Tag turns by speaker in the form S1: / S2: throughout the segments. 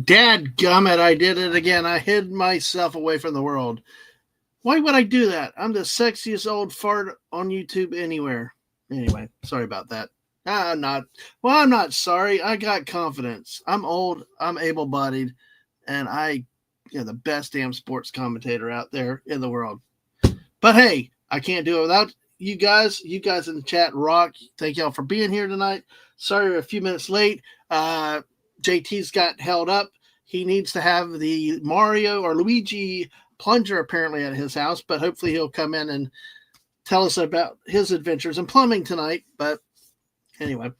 S1: Dadgummit, I did it again. I hid myself away from the world. Why would I do that? I'm the sexiest old fart on YouTube anywhere. Anyway, sorry about that. I'm not sorry. I got confidence. I'm old, I'm able bodied, and the best damn sports commentator out there in the world. But hey, I can't do it without you guys. You guys in the chat rock. Thank y'all for being here tonight. Sorry we're a few minutes late. JT's got held up. He needs to have the Mario or Luigi plunger apparently at his house, but hopefully he'll come in and tell us about his adventures in plumbing tonight. But anyway,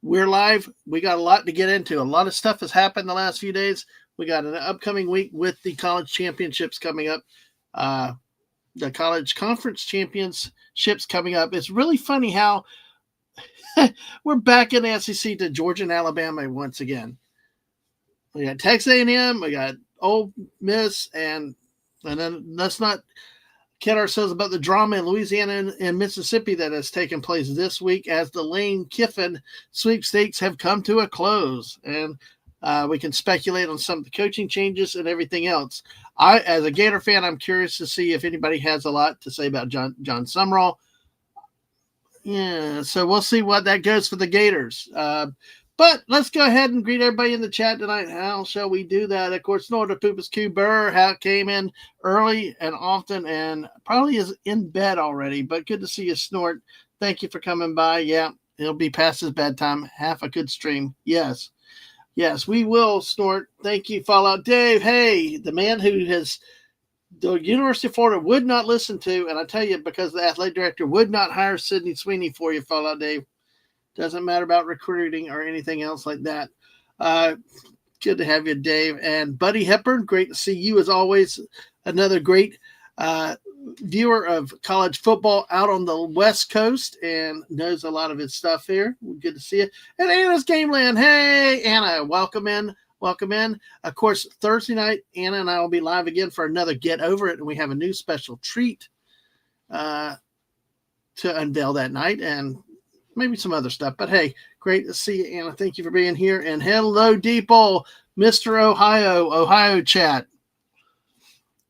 S1: we're live. We got a lot to get into. A lot of stuff has happened the last few days. We got an upcoming week with the college championships coming up. The college conference championships coming up. It's really funny how we're back in the SEC to Georgia and Alabama once again. We got Texas A&M, we got Ole Miss, and then let's not kid ourselves about the drama in Louisiana and Mississippi that has taken place this week as the Lane Kiffin sweepstakes have come to a close. And we can speculate on some of the coaching changes and everything else. As a Gator fan, I'm curious to see if anybody has a lot to say about John Sumrall. Yeah, so we'll see what that goes for the Gators. But let's go ahead and greet everybody in the chat tonight. How shall we do that? Of course, Snort of Poopus Q Burr came in early and often and probably is in bed already, but good to see you, Snort. Thank you for coming by. Yeah, it'll be past his bedtime. Half a good stream. Yes, we will, Snort. Thank you, Fallout Dave. Hey, the man who the University of Florida would not listen to, and I tell you, because the athletic director would not hire Sydney Sweeney for you, Fallout Dave. Doesn't matter about recruiting or anything else like that. Good to have you, Dave. And Buddy Hepburn, great to see you as always. Another great viewer of college football out on the West Coast and knows a lot of his stuff here. Good to see you. And Anna's Gameland. Hey, Anna, welcome in. Welcome in. Of course, Thursday night, Anna and I will be live again for another Get Over It, and we have a new special treat to unveil that night, and maybe some other stuff. But hey, great to see you, Anna. Thank you for being here. And hello, Deeple, Mr. Ohio chat.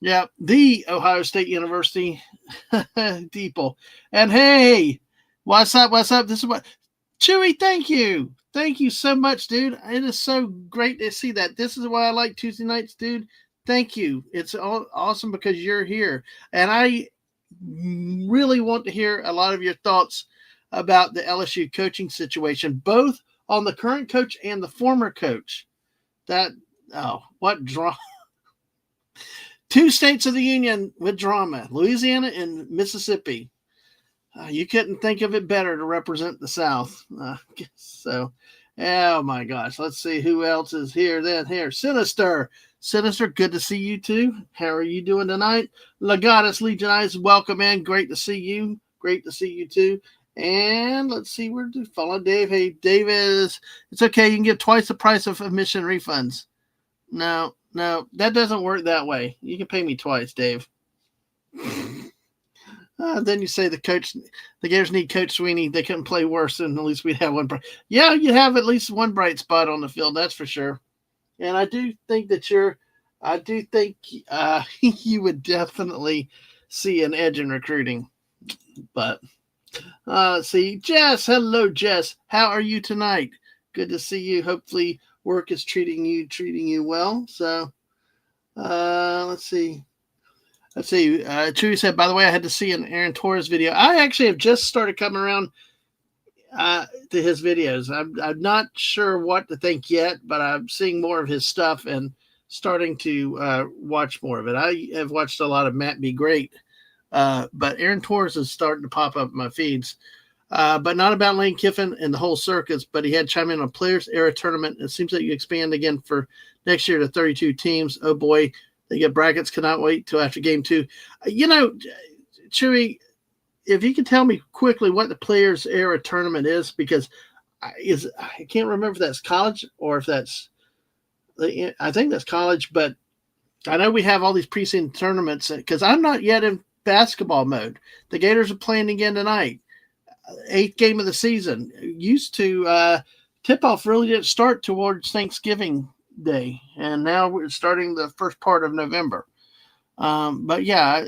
S1: Yeah, the Ohio State University, Deeple. And hey, what's up? This is what Chewy. Thank you. Thank you so much, dude. It is so great to see that. This is why I like Tuesday nights, dude. Thank you. It's awesome because you're here. And I really want to hear a lot of your thoughts about the LSU coaching situation, both on the current coach and the former coach. What drama. 2 states of the union with drama, Louisiana and Mississippi. You couldn't think of it better to represent the South. So, oh my gosh. Let's see who else is here then. Here, Sinister, good to see you too. How are you doing tonight? Legatus Legionize, welcome in. Great to see you. Great to see you too. And let's see where to follow Dave. Hey, Dave it's okay. You can get twice the price of admission refunds. No, that doesn't work that way. You can pay me twice, Dave. Then you say the Gators need Coach Sweeney. They couldn't play worse, and at least we'd have one. Yeah, you have at least one bright spot on the field. That's for sure. And I do think that you would definitely see an edge in recruiting. But let's see. Jess, hello, Jess. How are you tonight? Good to see you. Hopefully work is treating you well. So let's see. Chewy said, by the way, I had to see an Aaron Torres video. I actually have just started coming around to his videos. I'm not sure what to think yet, but I'm seeing more of his stuff and starting to watch more of it. I have watched a lot of Matt Be Great, but Aaron Torres is starting to pop up in my feeds. But not about Lane Kiffin and the whole circus, but he had chime in on Players Era Tournament. It seems like you expand again for next year to 32 teams. Oh boy, they get brackets. Cannot wait till after game 2. Chewy, if you can tell me quickly what the Players Era Tournament is, because I can't remember if that's college or if that's, I think that's college, but I know we have all these preseason tournaments because I'm not yet in basketball mode. The Gators are playing again tonight. 8th game of the season. Used to tip-off really didn't start towards Thanksgiving day, and now we're starting the first part of November. But yeah,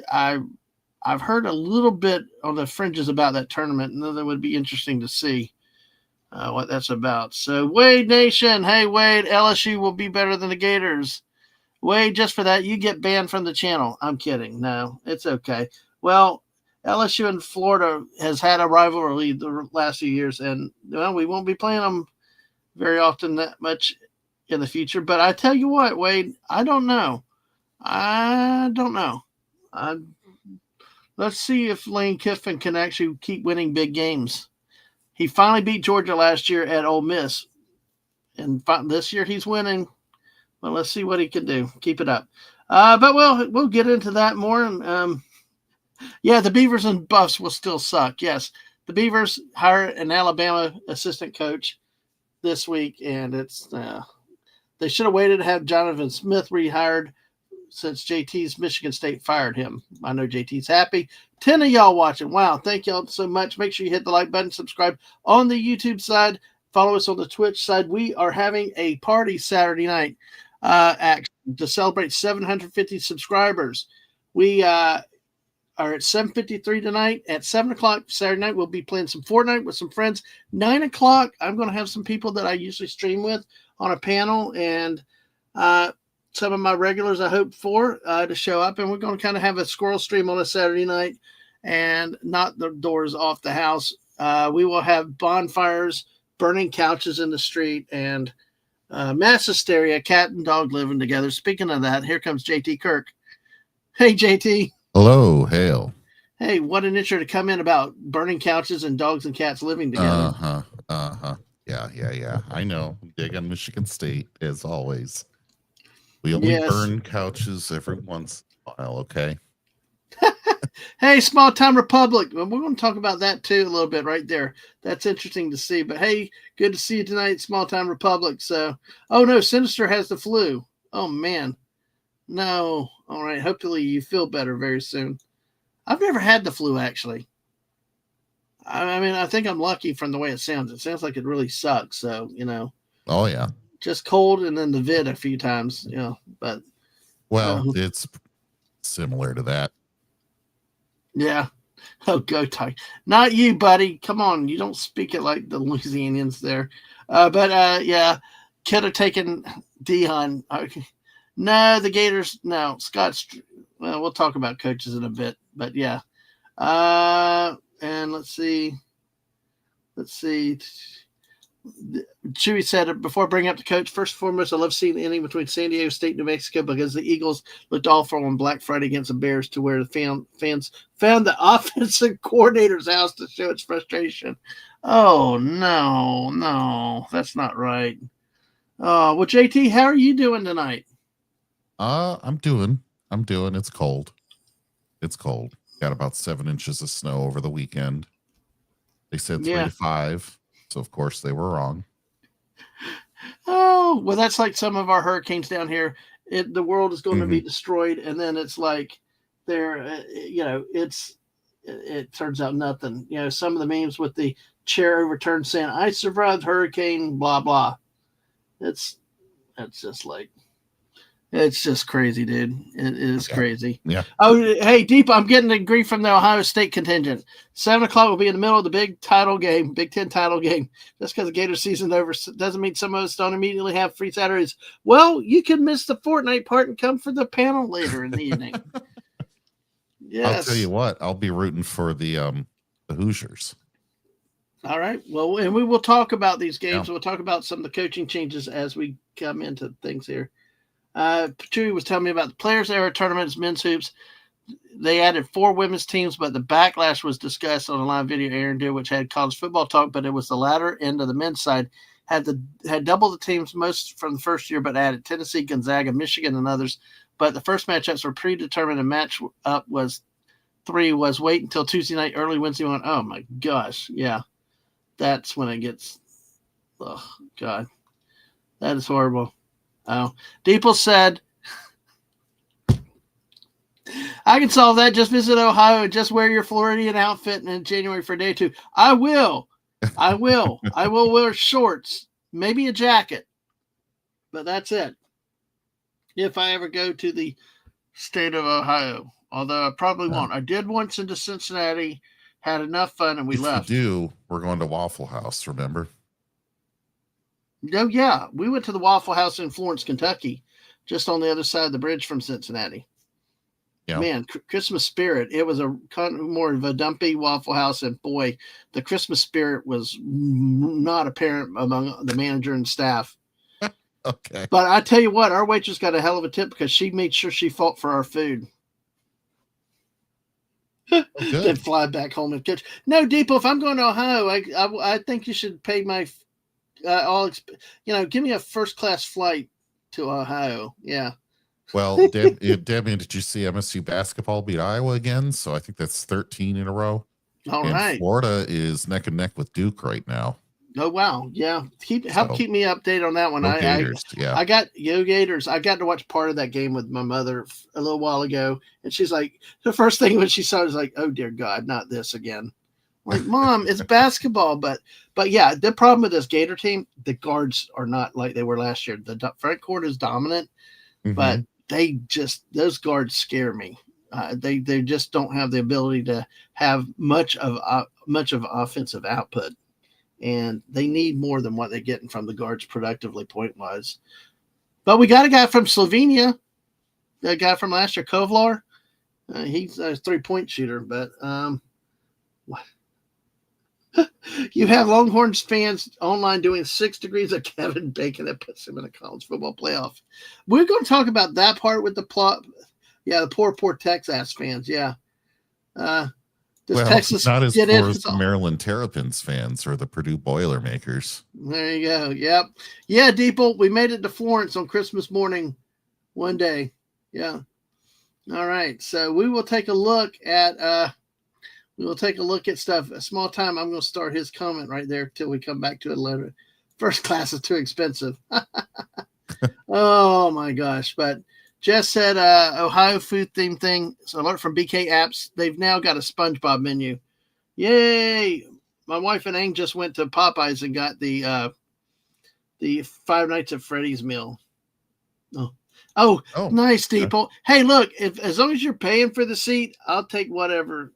S1: I've heard a little bit on the fringes about that tournament, and that would be interesting to see what that's about. So, Wade Nation, hey Wade, LSU will be better than the Gators. Wade, just for that, you get banned from the channel. I'm kidding. No, it's okay. Well, LSU and Florida has had a rivalry the last few years, and well, we won't be playing them very often that much in the future. But I tell you what, Wade, I don't know. I don't know. Let's see if Lane Kiffin can actually keep winning big games. He finally beat Georgia last year at Ole Miss, and this year he's winning. Well, let's see what he can do. Keep it up. But we'll get into that more. And yeah, the Beavers and Buffs will still suck. Yes, the Beavers hire an Alabama assistant coach this week, and it's they should have waited to have Jonathan Smith rehired since JT's Michigan State fired him. I know JT's happy. 10 of y'all watching. Wow, thank y'all so much. Make sure you hit the like button, subscribe on the YouTube side, follow us on the Twitch side. We are having a party Saturday night to celebrate 750 subscribers. We are at 7:53 tonight. At 7 o'clock Saturday night, we'll be playing some Fortnite with some friends. 9 o'clock, I'm going to have some people that I usually stream with on a panel, and some of my regulars I hope for to show up, and we're going to kind of have a squirrel stream on a Saturday night and knock the doors off the house. We will have bonfires, burning couches in the street, and mass hysteria, cat and dog living together. Speaking of that, here comes JT Kirk. Hey, JT.
S2: Hello, hail.
S1: Hey, what an intro to come in about burning couches and dogs and cats living together.
S2: Yeah. I know. Dig on Michigan State, as always. We only burn couches every once in a while, okay?
S1: Hey, Small Time Republic. We're going to talk about that too a little bit right there. That's interesting to see. But hey, good to see you tonight, Small Time Republic. So, oh no, Sinister has the flu. Oh man. No. All right. Hopefully you feel better very soon. I've never had the flu, actually. I mean, I think I'm lucky from the way it sounds. It sounds like it really sucks. So,
S2: Oh, yeah.
S1: Just cold and then the vid a few times, but.
S2: Well, it's similar to that.
S1: Yeah. Oh, go Ty. Not you, buddy. Come on. You don't speak it like the Louisianians there. Yeah. Could have taken Dion. Okay. No, the Gators. No, Scott's. Well, we'll talk about coaches in a bit, but yeah. And let's see. Chewy said before bringing up the coach, first and foremost, I love seeing the inning between San Diego State and New Mexico because the Eagles looked awful on Black Friday against the Bears to where the fans found the offensive coordinator's house to show its frustration. Oh, no, that's not right. Well, JT, how are you doing tonight?
S2: I'm doing. It's cold. Got about 7 inches of snow over the weekend. They said 3 to 5. So, of course, they were wrong.
S1: Oh, well, that's like some of our hurricanes down here. The world is going to be destroyed, and then it's like it turns out nothing. Some of the memes with the chair overturned saying, I survived hurricane, blah, blah. It's just crazy, dude. It is crazy.
S2: Yeah.
S1: Oh, hey, Deep, I'm getting the grief from the Ohio State contingent. 7 o'clock will be in the middle of the Big Ten title game. Just because the Gator season's over doesn't mean some of us don't immediately have free Saturdays. Well, you can miss the Fortnite part and come for the panel later in the evening. Yes.
S2: I'll tell you what. I'll be rooting for the Hoosiers.
S1: All right. Well, and we will talk about these games. Yeah. We'll talk about some of the coaching changes as we come into things here. Chewy was telling me about the Players Era tournaments, men's hoops. They added 4 women's teams, but the backlash was discussed on a live video Aaron did, which had college football talk, but it was the latter end of the men's side. Had double the teams most from the first year, but added Tennessee, Gonzaga, Michigan, and others. But the first matchups were predetermined, and match up was 3 was wait until Tuesday night, early Wednesday morning. Oh my gosh, yeah, that's when it gets. Oh God, that is horrible. Oh, Deeple said, I can solve that. Just visit Ohio and just wear your Floridian outfit in January for day 2. I will. I will wear shorts, maybe a jacket, but that's it. if I ever go to the state of Ohio, although I probably
S2: Yeah.
S1: won't. I did once into Cincinnati, had enough fun, and we
S2: If
S1: left.
S2: you do, we're going to Waffle House, remember?
S1: Oh, yeah. We went to the Waffle House in Florence, Kentucky, just on the other side of the bridge from Cincinnati.
S2: Yeah.
S1: Man, Christmas spirit. It was a kind of more of a dumpy Waffle House, and boy, the Christmas spirit was not apparent among the manager and staff.
S2: Okay.
S1: But I tell you what, our waitress got a hell of a tip because she made sure she fought for our food.
S2: Oh,
S1: Then
S2: good.
S1: fly back home and catch. No, Deepo, if I'm going to Ohio, I think you should pay my give me a first class flight to Ohio. Yeah.
S2: Well, Debbie, did you see MSU basketball beat Iowa again? So I think that's 13 in a row.
S1: All
S2: And
S1: right.
S2: Florida is neck and neck with Duke right now.
S1: Oh wow, yeah. Help
S2: So,
S1: keep me updated on that one.
S2: Go Gators. Yeah.
S1: I got Gators. I got to watch part of that game with my mother a little while ago, and she's like, the first thing when she saw it was like, "Oh dear God, not this again." I'm like, Mom, it's basketball, but yeah, the problem with this Gator team, the guards are not like they were last year. The front court is dominant, but those guards scare me. They just don't have the ability to have much of offensive output. And they need more than what they're getting from the guards productively point wise. But we got a guy from Slovenia, that guy from last year, Kovlar. He's a 3-point shooter, but you have Longhorns fans online doing 6 degrees of Kevin Bacon that puts him in a college football playoff. We're going to talk about that part with the plot. Yeah, the poor Texas fans. Yeah. Does Texas
S2: not as
S1: get
S2: poor
S1: in?
S2: as the Maryland Terrapins fans or the Purdue Boilermakers.
S1: There you go. Yep. Yeah, Deeple, we made it to Florence on Christmas morning one day. Yeah. All right. So we will take a look at stuff. A small time. I'm going to start his comment right there till we come back to it later. First class is too expensive. Oh my gosh. But Jess said Ohio food theme thing. So alert from BK Apps. They've now got a SpongeBob menu. Yay. My wife and Ang just went to Popeyes and got the Five Nights at Freddy's meal. Oh, nice, people. Okay. Hey, look, as long as you're paying for the seat, I'll take whatever,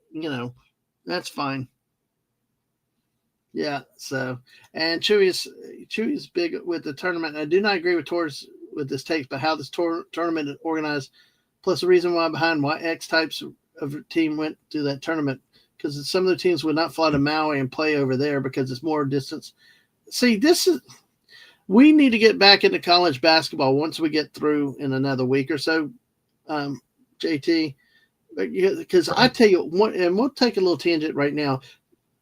S1: that's fine. Yeah, so, and Chewy is big with the tournament. I do not agree with this take, but how this tournament is organized, plus the reason why behind why X types of team went to that tournament, because some of the teams would not fly to Maui and play over there because it's more distance. See, we need to get back into college basketball once we get through in another week or so, JT, because I tell you, and we'll take a little tangent right now.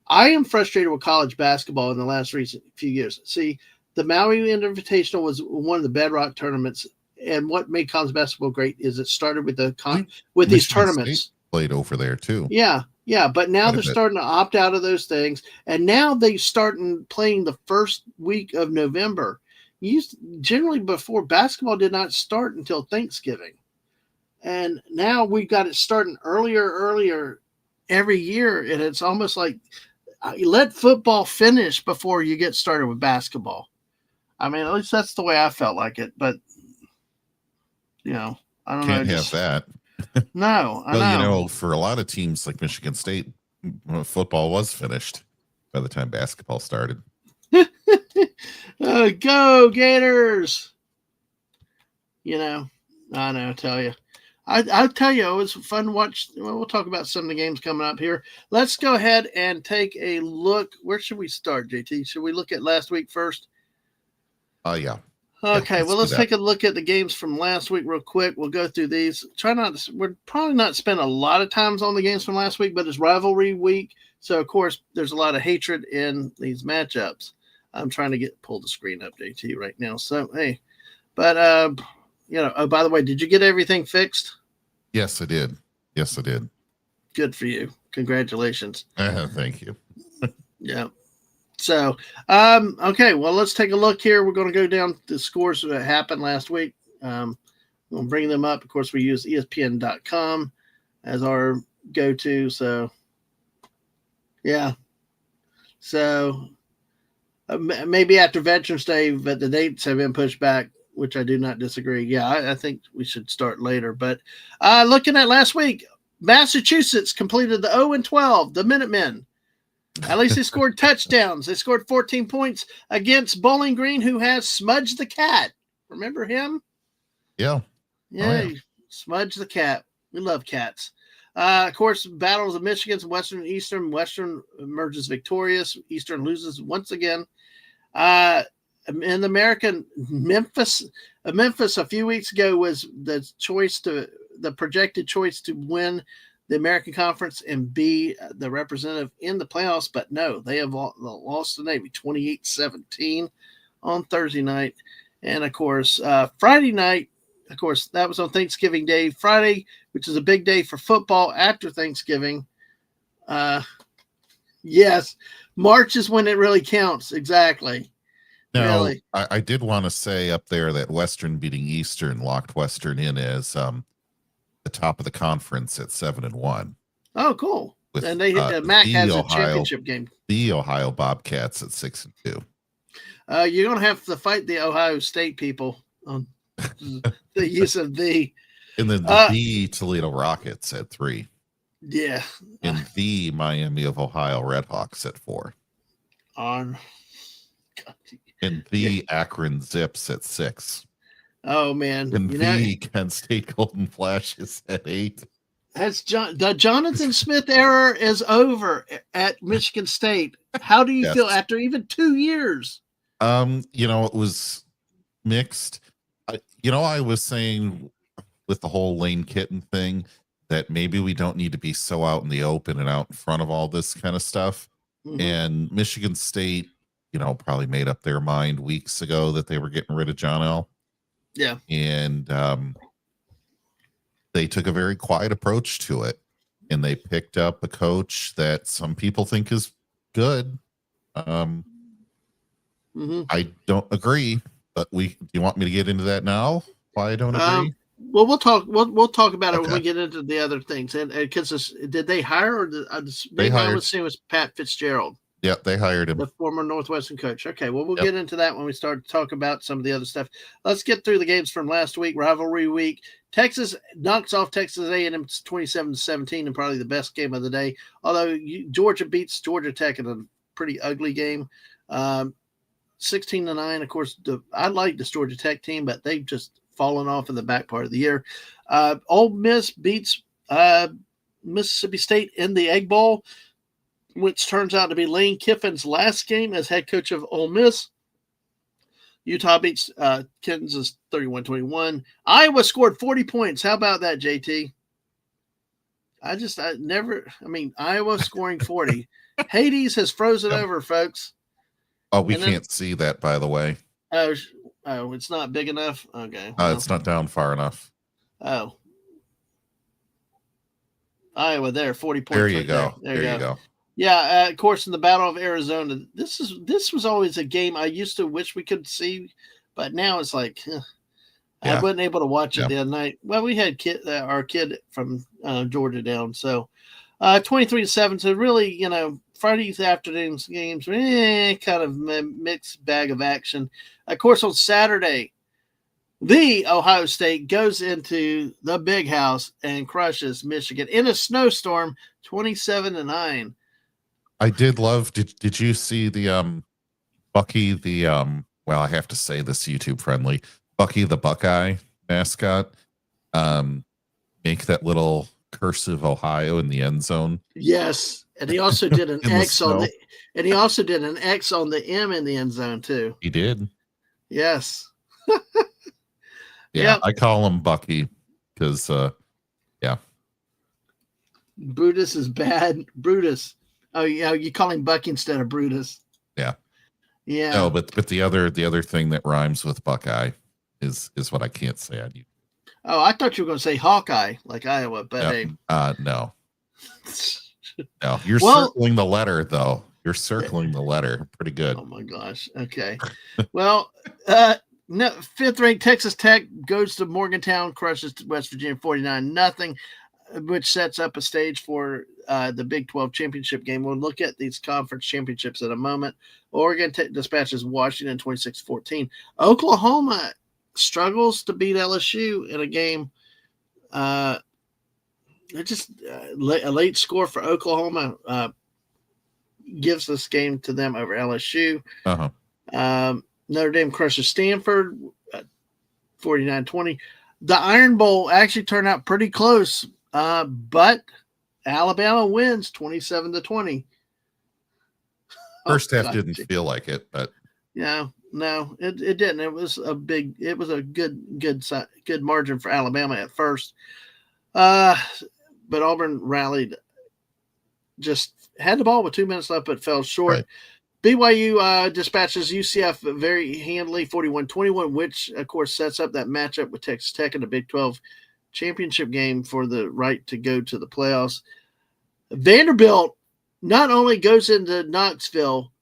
S1: I am frustrated with college basketball in the last recent few years. See, the Maui Invitational was one of the bedrock tournaments, and what made college basketball great is it started with these tournaments.
S2: State played over there too.
S1: Yeah, but now they're starting to opt out of those things, and now they starting playing the first week of November. Generally, before, basketball did not start until Thanksgiving, and now we got it starting earlier every year, and it's almost like let football finish before you get started with basketball. I mean, at least that's the way I felt like it. But I don't know.
S2: Can't have that.
S1: No, I know.
S2: For a lot of teams like Michigan State, football was finished by the time basketball started.
S1: Go Gators! I know. Tell you. I'll tell you, it was fun to watch. We'll talk about some of the games coming up here. Let's go ahead and take a look. Where should we start, JT? Should we look at last week first?
S2: Yeah.
S1: Okay, let's take a look at the games from last week real quick. We'll go through these. We're probably not spend a lot of times on the games from last week, but it's rivalry week. So, of course, there's a lot of hatred in these matchups. I'm trying to pull the screen up, JT, right now. So, hey. But, oh, by the way, did you get everything fixed?
S2: Yes, I did.
S1: Good for you. Congratulations.
S2: Thank you.
S1: Yeah. So, okay, well, let's take a look here. We're going to go down the scores that happened last week. We'll bring them up. Of course, we use ESPN.com as our go-to. So, yeah. So, maybe after Veterans Day, but the dates have been pushed back. which I do not disagree. Yeah, I think we should start later. But looking at last week, Massachusetts completed the 0-12, the Minutemen. At least they scored touchdowns. They scored 14 points against Bowling Green, who has Smudge the Cat. Remember him?
S2: Yeah.
S1: Yeah, Smudge the Cat. We love cats. Of course, battles of Michigan's Western and Eastern. Western emerges victorious. Eastern loses once again. In the American, Memphis a few weeks ago was the projected choice to win the American Conference and be the representative in the playoffs, but no, they have lost to Navy 28-17 on Thursday night. And of course, Friday night, of course, that was on Thanksgiving Day. Friday, which is a big day for football after Thanksgiving. Yes, March is when it really counts. Exactly.
S2: Now,
S1: really.
S2: I did want to say up there that Western beating Eastern locked Western in as the top of the conference at 7-1.
S1: Oh, cool.
S2: With,
S1: and MAC has a championship game.
S2: The Ohio Bobcats at 6-2.
S1: You're going to have to fight the Ohio State people on the use of the.
S2: And then the Toledo Rockets at 3.
S1: Yeah.
S2: And the Miami of Ohio Redhawks at 4.
S1: On.
S2: And the Akron Zips at 6.
S1: Oh, man.
S2: And the Kent State Golden Flashes at 8.
S1: That's the Jonathan Smith era is over at Michigan State. How do you feel after even 2 years?
S2: It was mixed. I was saying with the whole Lane Kitten thing that maybe we don't need to be so out in the open and out in front of all this kind of stuff. Mm-hmm. And Michigan State, probably made up their mind weeks ago that they were getting rid of John L.
S1: Yeah.
S2: And they took a very quiet approach to it. And they picked up a coach that some people think is good. I don't agree, but do you want me to get into that now? Why I don't agree?
S1: Well, we'll talk about it when we get into the other things. And because did they hire or
S2: they hired?
S1: I would say it was Pat Fitzgerald.
S2: Yeah, they hired him.
S1: The former Northwestern coach. Okay, well, we'll get into that when we start to talk about some of the other stuff. Let's get through the games from last week, rivalry week. Texas knocks off Texas A&M 27-17 and probably the best game of the day. Although Georgia beats Georgia Tech in a pretty ugly game. 16-9. Of course, I like this Georgia Tech team, but they've just fallen off in the back part of the year. Ole Miss beats Mississippi State in the Egg Bowl, which turns out to be Lane Kiffin's last game as head coach of Ole Miss. Utah beats Kansas 31-21. Iowa scored 40 points. How about that, JT? Iowa scoring 40. Hades has frozen over, folks.
S2: Oh, we can't see that, by the way.
S1: Oh, it's not big enough? Okay.
S2: It's not down far enough.
S1: Oh. Iowa there, 40 points.
S2: There you go. There you go.
S1: Yeah, of course, in the Battle of Arizona, this was always a game I used to wish we could see, but now it's like I wasn't able to watch it the other night. Well, we had our kid from Georgia down, so 23-7. So really, Friday's afternoon's games, kind of mixed bag of action. Of course, on Saturday, the Ohio State goes into the Big House and crushes Michigan in a snowstorm, 27-9.
S2: I did love. Did you see the Bucky well, I have to say this YouTube friendly Bucky the Buckeye mascot make that little cursive Ohio in the end zone? Yes,
S1: and he also did an X on the M in the end zone too.
S2: He did.
S1: Yes.
S2: Yeah, I call him Bucky because
S1: Brutus is bad. Brutus. Oh, yeah, you call him Bucky instead of Brutus.
S2: Yeah.
S1: Yeah.
S2: No, but the other thing that rhymes with Buckeye is what I can't say on you.
S1: Oh, I thought you were going to say Hawkeye, like Iowa, but hey.
S2: No. No, you're circling the letter though. You're circling the letter. Pretty good.
S1: Oh my gosh. Okay. Well, no, 5th ranked Texas Tech goes to Morgantown, crushes West Virginia 49-0, which sets up a stage for the Big 12 championship game. We'll look at these conference championships in a moment. Oregon dispatches Washington 26-14. Oklahoma struggles to beat LSU in a game. It just a late score for Oklahoma gives this game to them over LSU. Notre Dame crushes Stanford 49-20. The Iron Bowl actually turned out pretty close, but Alabama wins 27-20.
S2: First half didn't feel like it, but
S1: no, it didn't. It was a good margin for Alabama at first. But Auburn rallied, just had the ball with 2 minutes left, but fell short.
S2: Right.
S1: BYU dispatches UCF very handily, 41-21, which, of course, sets up that matchup with Texas Tech in the Big 12 championship game for the right to go to the playoffs. Vanderbilt not only goes into Knoxville,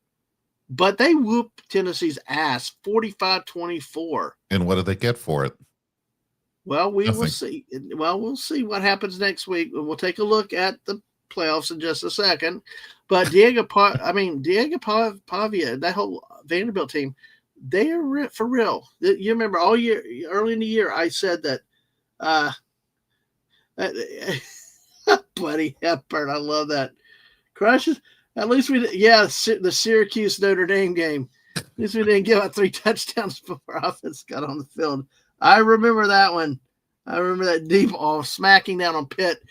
S1: but they whoop Tennessee's ass, 45-24.
S2: And what did they get for it?
S1: Well, will see. Well, we'll see what happens next week. We'll take a look at the playoffs in just a second. But Diego Pavia, that whole Vanderbilt team, they are for real. You remember all year, early in the year, I said that Buddy Hepburn, I love that. Crushes. At least the Syracuse Notre Dame game. At least we didn't give up 3 touchdowns before offense got on the field. I remember that one. I remember that deep ball smacking down on Pitt.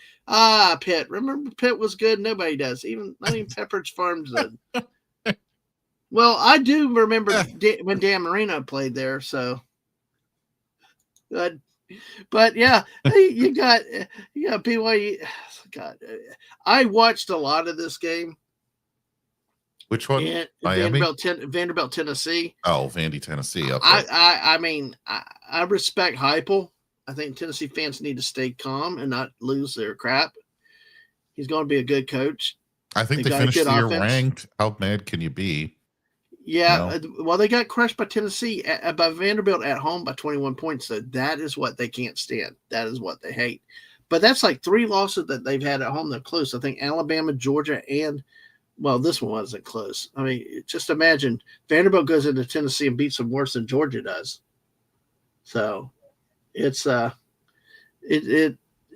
S1: Pitt. Remember Pitt was good? Nobody does. Not even Pepperidge Farms did. Well, I do remember when Dan Marino played there, so good. But yeah, you got BYU. God, I watched a lot of this game.
S2: Which one?
S1: Vanderbilt, Tennessee.
S2: Oh, Vandy, Tennessee. Okay.
S1: I respect Heupel. I think Tennessee fans need to stay calm and not lose their crap. He's going to be a good coach.
S2: I think they finished the year ranked. How mad can you be?
S1: Yeah. Well, they got crushed by Tennessee, by Vanderbilt at home by 21 points. So that is what they can't stand. That is what they hate. But that's like 3 losses that they've had at home that are close. I think Alabama, Georgia, and this one wasn't close. I mean, just imagine Vanderbilt goes into Tennessee and beats them worse than Georgia does. So it's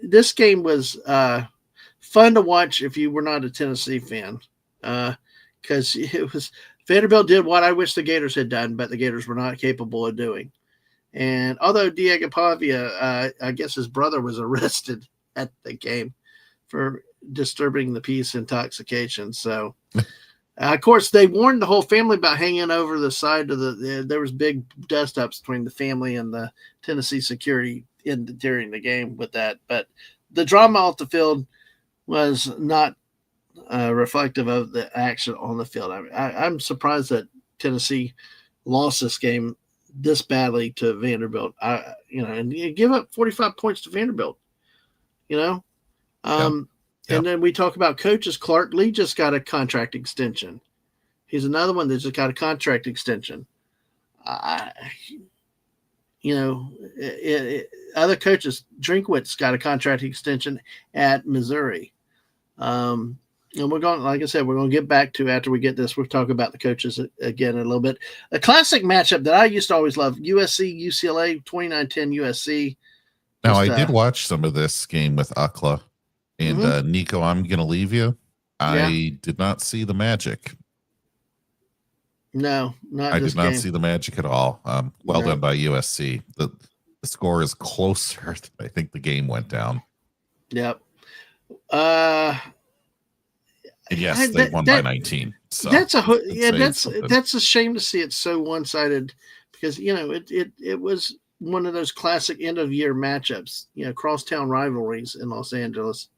S1: this game was fun to watch if you were not a Tennessee fan, because it was Vanderbilt did what I wish the Gators had done, but the Gators were not capable of doing. And although Diego Pavia, I guess his brother was arrested at the game for disturbing the peace, intoxication. So, of course, they warned the whole family about hanging over the side of there was big dust ups between the family and the Tennessee security during the game with that. But the drama off the field was not reflective of the action on the field. I'm surprised that Tennessee lost this game this badly to Vanderbilt. And you give up 45 points to Vanderbilt. And then we talk about coaches. Clark Lee just got a contract extension. He's another one that just got a contract extension. Other coaches, Drinkwitz got a contract extension at Missouri. And we're going, like I said, we're going to get back to after we get this. We'll talk about the coaches again in a little bit. A classic matchup that I used to always love: USC, UCLA, 29-10 USC.
S2: Now, I did watch some of this game with Akla. And Nico, I'm going to leave you. I did not see the magic.
S1: No, not
S2: I did not see the magic at all. Well done by USC. The score is closer than I think the game went down.
S1: Yep.
S2: And yes, they won by 19. So
S1: that's a shame to see it so one-sided, because it was one of those classic end of year matchups, crosstown rivalries in Los Angeles.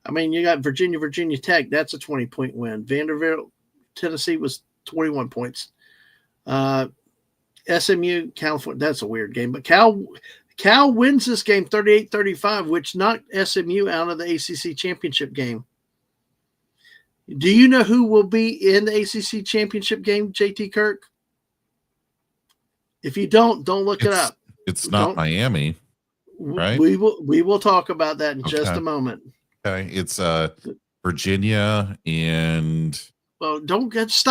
S1: I mean, you got Virginia Tech. That's a 20-point win. Vanderbilt, Tennessee was 21 points. SMU, California. That's a weird game, but Cal wins this game 38-35, which knocked SMU out of the ACC championship game. Do you know who will be in the ACC championship game, JT Kirk? If you don't look it up.
S2: It's not Miami, right?
S1: We will talk about that in just a moment.
S2: Okay, it's Virginia and.
S1: Well, don't guess.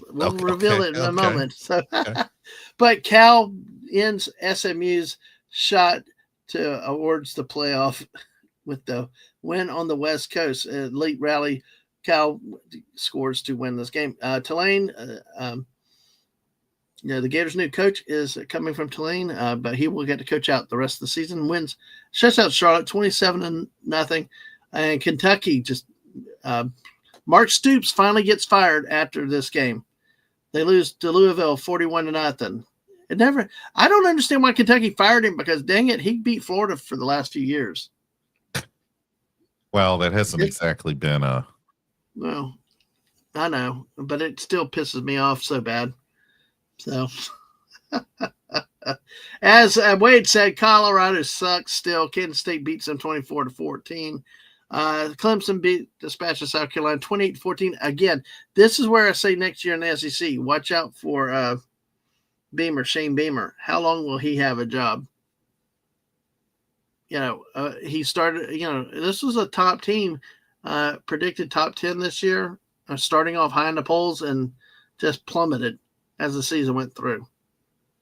S1: We'll reveal it in a moment. So, but Cal, ends SMU's shot towards the playoff with the win on the West Coast. Late rally, Cal scores to win this game. Tulane, the Gators' new coach is coming from Tulane, but he will get to coach out the rest of the season. Shuts out Charlotte 27-0, and Kentucky just Mark Stoops finally gets fired after this game. They lose to Louisville 41-0. I don't understand why Kentucky fired him, because dang it, he beat Florida for the last few years.
S2: Well, that hasn't exactly been a.
S1: Well, I know, but it still pisses me off so bad. So, as Wade said, Colorado sucks still. Kansas State beats them 24-14. Clemson beat Dispatch of South Carolina 28-14. Again, this is where I say next year in the SEC, watch out for Shane Beamer. How long will he have a job? He started, this was a top team, predicted top 10 this year, starting off high in the polls and just plummeted as the season went through.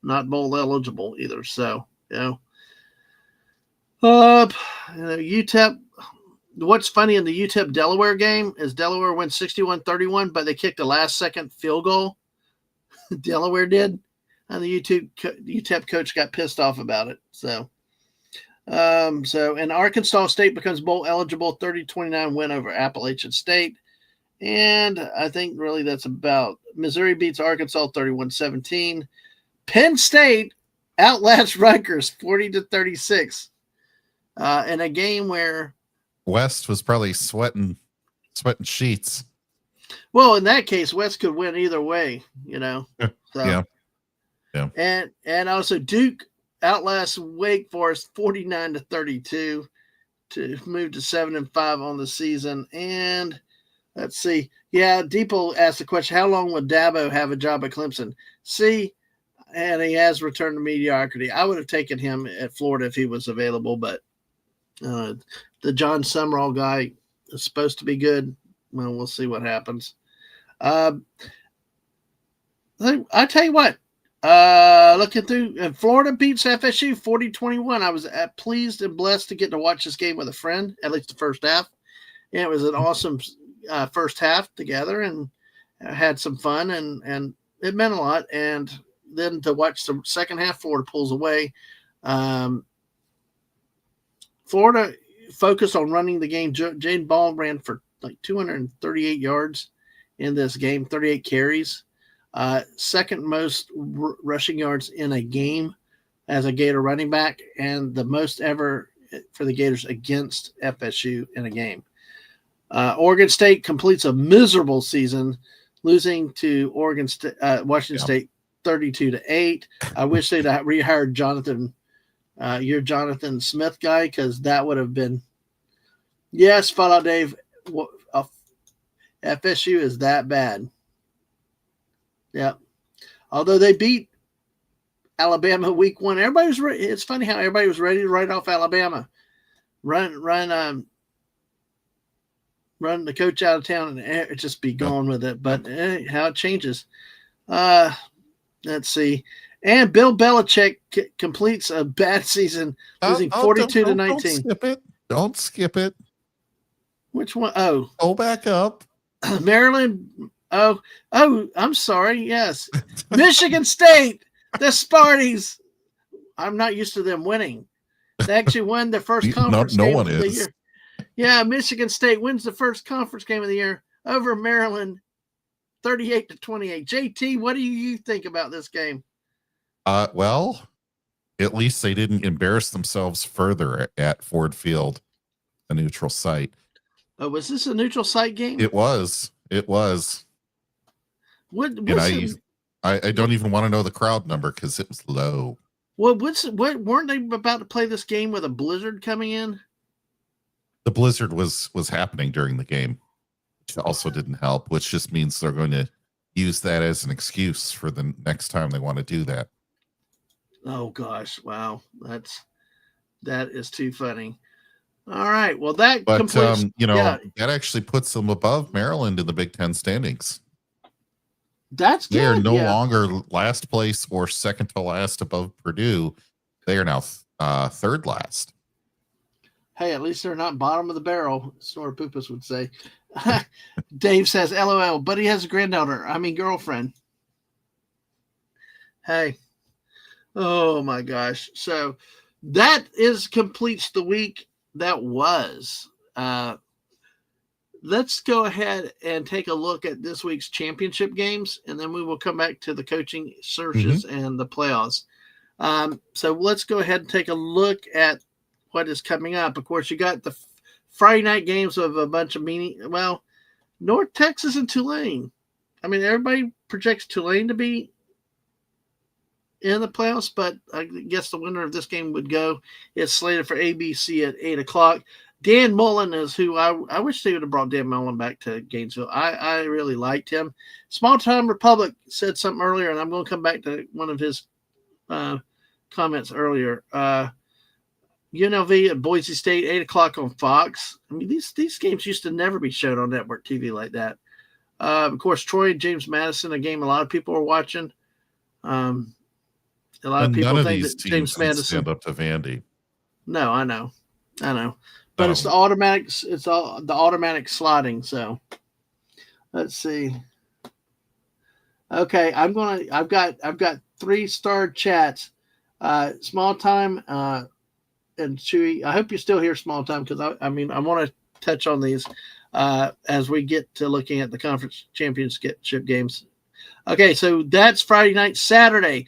S1: Not bowl eligible either. So, UTEP. What's funny in the UTEP Delaware game is Delaware went 61-31, but they kicked a last-second field goal. Delaware did, and the UTEP coach got pissed off about it. So, and Arkansas State becomes bowl eligible, 30-29 win over Appalachian State. And I think really that's about Missouri beats Arkansas 31-17. Penn State outlasts Rutgers 40-36 in a game where
S2: West was probably sweating sheets.
S1: Well, in that case, West could win either way, So,
S2: yeah.
S1: And also Duke outlasts Wake Forest 49-32 to move to 7-5 on the season. And let's see. Yeah, Deeple asked the question, how long will Dabo have a job at Clemson? See, and he has returned to mediocrity. I would have taken him at Florida if he was available, but the John Summerall guy is supposed to be good. Well, we'll see what happens. I tell you what, looking through, Florida beats FSU 40-21. I was pleased and blessed to get to watch this game with a friend, at least the first half. And it was an awesome first half together, and had some fun, and it meant a lot. And then to watch the second half, Florida pulls away. Florida focused on running the game. Jane Ball ran for like 238 yards in this game, 38 carries. Second most rushing yards in a game as a Gator running back, and the most ever for the Gators against FSU in a game. Oregon State completes a miserable season, losing to Washington State 32-8. I wish they'd rehired Jonathan, your Jonathan Smith guy, because that would have been. Yes, Fallout Dave. FSU is that bad. Yeah. Although they beat Alabama week 1, everybody was ready. It's funny how everybody was ready to write off Alabama, run the coach out of town, and just be gone with it. But how it changes. Let's see. And Bill Belichick completes a bad season, losing 42-19.
S2: Don't skip it.
S1: Which one? Oh,
S2: go back up.
S1: Maryland. Oh, I'm sorry. Yes. Michigan State, the Sparties. I'm not used to them winning. They actually won the first conference game of the year. Yeah, Michigan State wins the first conference game of the year over Maryland, 38-28. JT, what do you think about this game?
S2: Well, at least they didn't embarrass themselves further at Ford Field, a neutral site.
S1: Oh, was this a neutral site game?
S2: It was. I don't even want to know the crowd number because it was low.
S1: Well, weren't they about to play this game with a blizzard coming in?
S2: The blizzard was happening during the game, which also didn't help, which just means they're going to use that as an excuse for the next time they want to do that.
S1: Oh gosh, wow, that is too funny. All right, well that completes,
S2: that actually puts them above Maryland in the Big Ten standings.
S1: That's
S2: They are
S1: good.
S2: no
S1: Yeah.
S2: longer last place or second to last above Purdue. They are now third last.
S1: Hey, at least they're not bottom of the barrel, Snort Poopas would say. Dave says, LOL, but he has a granddaughter. I mean, girlfriend. Hey. Oh, my gosh. So that completes the week that was. Let's go ahead and take a look at this week's championship games, and then we will come back to the coaching searches and the playoffs. So let's go ahead and take a look at what is coming up. Of course, you got the Friday night games of a bunch of North Texas and Tulane. I mean, everybody projects Tulane to be in the playoffs, but I guess the winner of this game would go. It's slated for ABC at 8 o'clock. Dan Mullen is who I wish they would have brought Dan Mullen back to Gainesville. I really liked him. Small Time Republic said something earlier, and I'm going to come back to one of his comments earlier. UNLV at Boise State, 8 o'clock on Fox. I mean, these games used to never be shown on network TV like that. Of course, Troy and James Madison, a game a lot of people are watching. A lot of people think that James Madison
S2: stand up to Vandy.
S1: No, I know, but it's the automatic. It's all the automatic slotting. So let's see. Okay, I've got 3-star chats. Small Time and Chewy. I hope you're still here, Small Time, because I want to touch on these as we get to looking at the conference championship games. Okay, so that's Friday night. Saturday,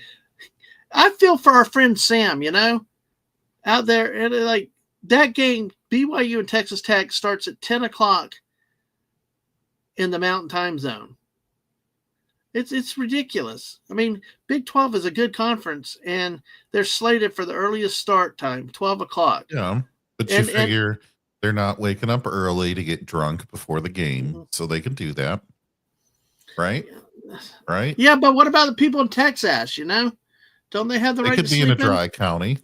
S1: I feel for our friend Sam, out there, and like that game, BYU and Texas Tech starts at 10 o'clock in the Mountain Time Zone. It's ridiculous. I mean, Big 12 is a good conference, and they're slated for the earliest start time, 12 o'clock.
S2: Yeah, but you figure they're not waking up early to get drunk before the game, so they can do that, right? Right?
S1: Yeah, but what about the people in Texas, Don't they have the right to sleep in?
S2: They could be in a dry county.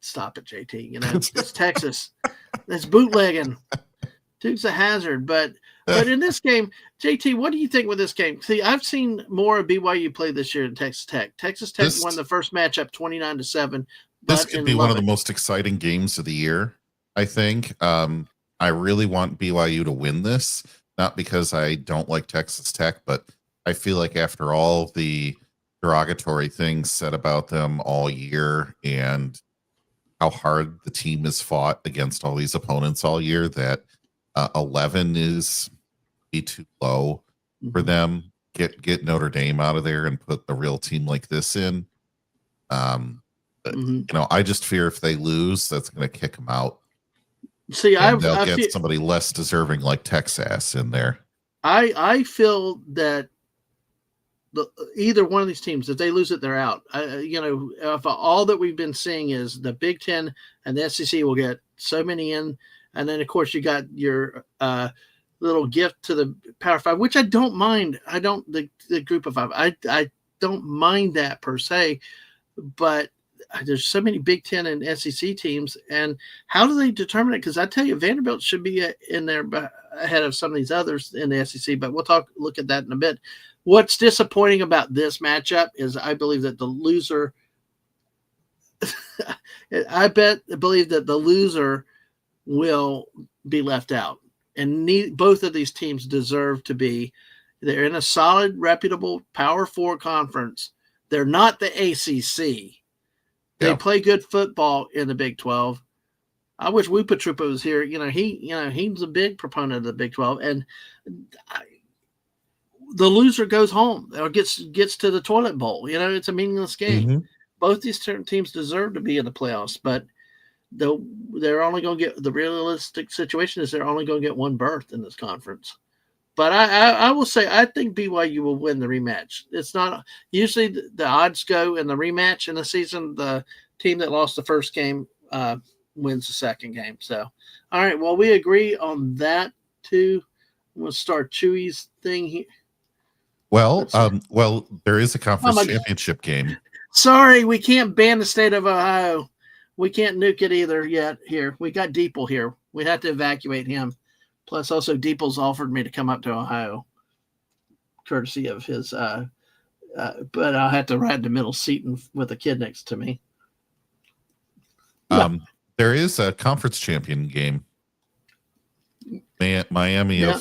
S1: Stop it, JT. It's Texas. It's bootlegging. Duke's a hazard, but in this game, JT, what do you think with this game? See, I've seen more of BYU play this year than Texas Tech. Texas Tech won the first matchup 29-7.
S2: This could be one of the most exciting games of the year, I think. I really want BYU to win this, not because I don't like Texas Tech, but I feel like after all the derogatory things said about them all year and how hard the team has fought against all these opponents all year, that 11 is too low for them. Get Notre Dame out of there and put a real team like this in. But, I just fear if they lose, that's going to kick them out.
S1: See,
S2: they'll get somebody less deserving like Texas in there.
S1: I feel that either one of these teams, if they lose it, they're out. If all that we've been seeing is the Big Ten and the SEC will get so many in. And then, of course, you got your little gift to the Power Five, which I don't mind. The Group of Five. I don't mind that per se, but there's so many Big Ten and SEC teams, and how do they determine it? Because I tell you, Vanderbilt should be in there ahead of some of these others in the SEC, but we'll look at that in a bit. What's disappointing about this matchup is I believe that the loser believe that the loser will be left out. And both of these teams deserve to be. They're in a solid, reputable Power 4 conference. They're not the ACC. They play good football in the Big 12. I wish Woopa Troopa was here. He's a big proponent of the Big 12, and the loser goes home or gets to the toilet bowl. It's a meaningless game. Both these teams deserve to be in the playoffs, but they're only going to get, the realistic situation is they're only going to get one berth in this conference. But I will say, I think BYU will win the rematch. It's not usually the odds go in the rematch in the season. The team that lost the first game wins the second game. So, all right. Well, we agree on that too. We'll start Chewy's thing here.
S2: Well, there is a conference championship game.
S1: Sorry, we can't ban the state of Ohio. We can't nuke it either yet. Here, we got Deeple here. We have to evacuate him. Plus, also, Deeple's offered me to come up to Ohio. courtesy of his. But I'll have to ride the middle seat with a kid next to me.
S2: There is a conference champion game. Miami
S1: Yeah.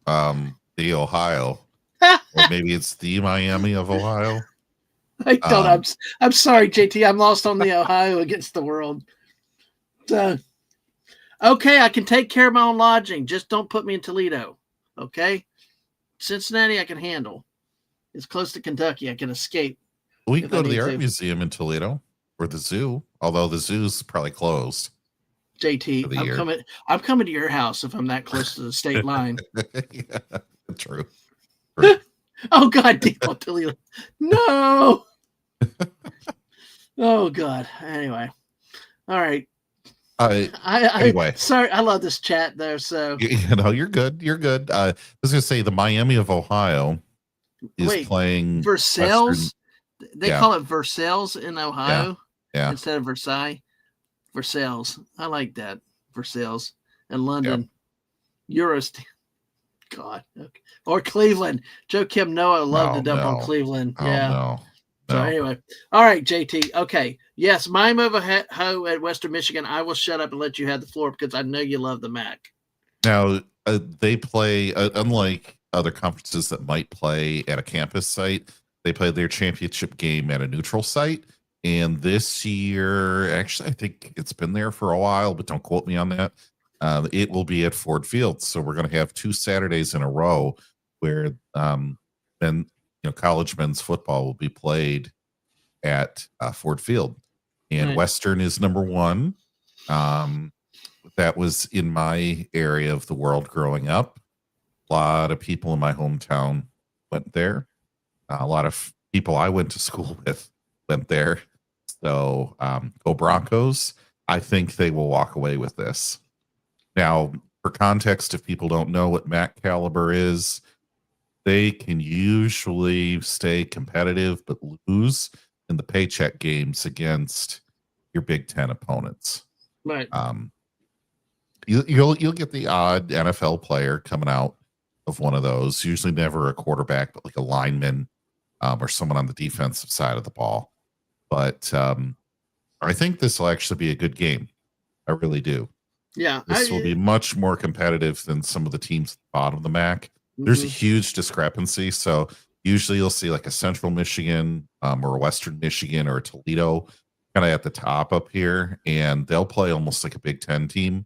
S2: of the Ohio, or maybe it's the Miami of Ohio.
S1: I don't. I'm sorry, JT. I'm lost on the Ohio against the world. Okay, I can take care of my own lodging. Just don't put me in Toledo. Okay, Cincinnati I can handle. It's close to Kentucky. I can escape.
S2: We can go to the art museum in Toledo or the zoo, although the zoo's probably closed.
S1: JT, I'm coming to your house if I'm that close to the state line.
S2: Yeah, true.
S1: Oh God, damn Toledo. No. Oh God. Anyway. All right.
S2: Anyway,
S1: sorry, I love this chat though. So
S2: you're good. You're good. I was gonna say the Miami of Ohio is playing
S1: Versailles. They call it Versailles in Ohio, instead of Versailles. Versailles. I like that. Versailles and London. Euros. God. Okay. Or Cleveland. Joe Kim Noah loved to dump on Cleveland. No. So anyway, all right, JT. Okay, yes, Miami of Ohio at Western Michigan. I will shut up and let you have the floor because I know you love the MAC.
S2: Now they play unlike other conferences that might play at a campus site. They play their championship game at a neutral site. And this year, actually, I think it's been there for a while, but don't quote me on that. It will be at Ford Field. So we're going to have 2 Saturdays in a row where college men's football will be played at Ford Field. And Western is number 1. That was in my area of the world growing up. A lot of people in my hometown went there. A lot of people I went to school with went there. So go Broncos. I think they will walk away with this. Now, for context, if people don't know what MAC caliber is, they can usually stay competitive but lose in the paycheck games against your Big Ten opponents.
S1: Right.
S2: You'll get the odd NFL player coming out of one of those. Usually never a quarterback, but like a lineman or someone on the defensive side of the ball. But I think this will actually be a good game. I really do.
S1: Yeah,
S2: this will be much more competitive than some of the teams at the bottom of the MAC. There's a huge discrepancy. So usually you'll see like a Central Michigan or a Western Michigan or a Toledo kind of at the top up here, and they'll play almost like a Big Ten team.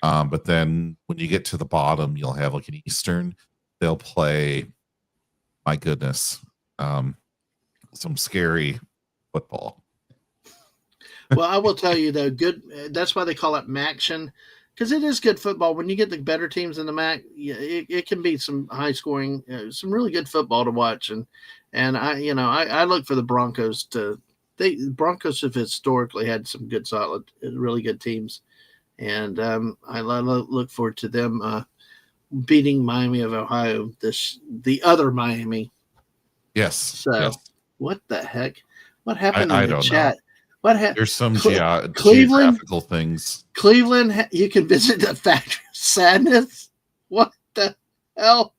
S2: But then when you get to the bottom, you'll have like an Eastern. They'll play, my goodness, some scary football.
S1: Well, I will tell you though, good. That's why they call it MACtion, because it is good football. When you get the better teams in the MAC, it can be some high scoring, some really good football to watch. And I look for the Broncos Broncos have historically had some good, solid, really good teams, and I look forward to them beating Miami of Ohio. The other Miami.
S2: Yes.
S1: So what the heck? What happened
S2: in
S1: the chat?
S2: Know.
S1: What happened?
S2: There's some
S1: Cleveland,
S2: geographical things.
S1: Cleveland, you can visit the Factory of Sadness. What the hell?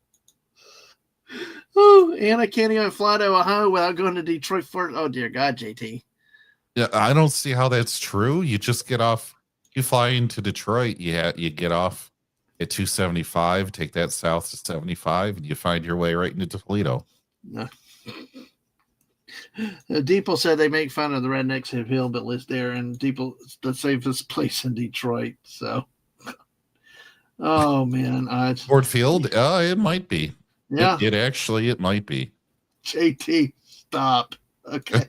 S1: Oh, and I can't even fly to Ohio without going to Detroit first. Oh, dear God, JT.
S2: Yeah, I don't see how that's true. You just get off. You fly into Detroit. You get off at 275, take that south to 75, and you find your way right into Toledo.
S1: No. Deeple said they make fun of the rednecks of hillbillies there, and Deeple's the safest place in Detroit. So, oh man,
S2: Ford Field, it might be.
S1: Yeah,
S2: it might be.
S1: JT, stop. Okay,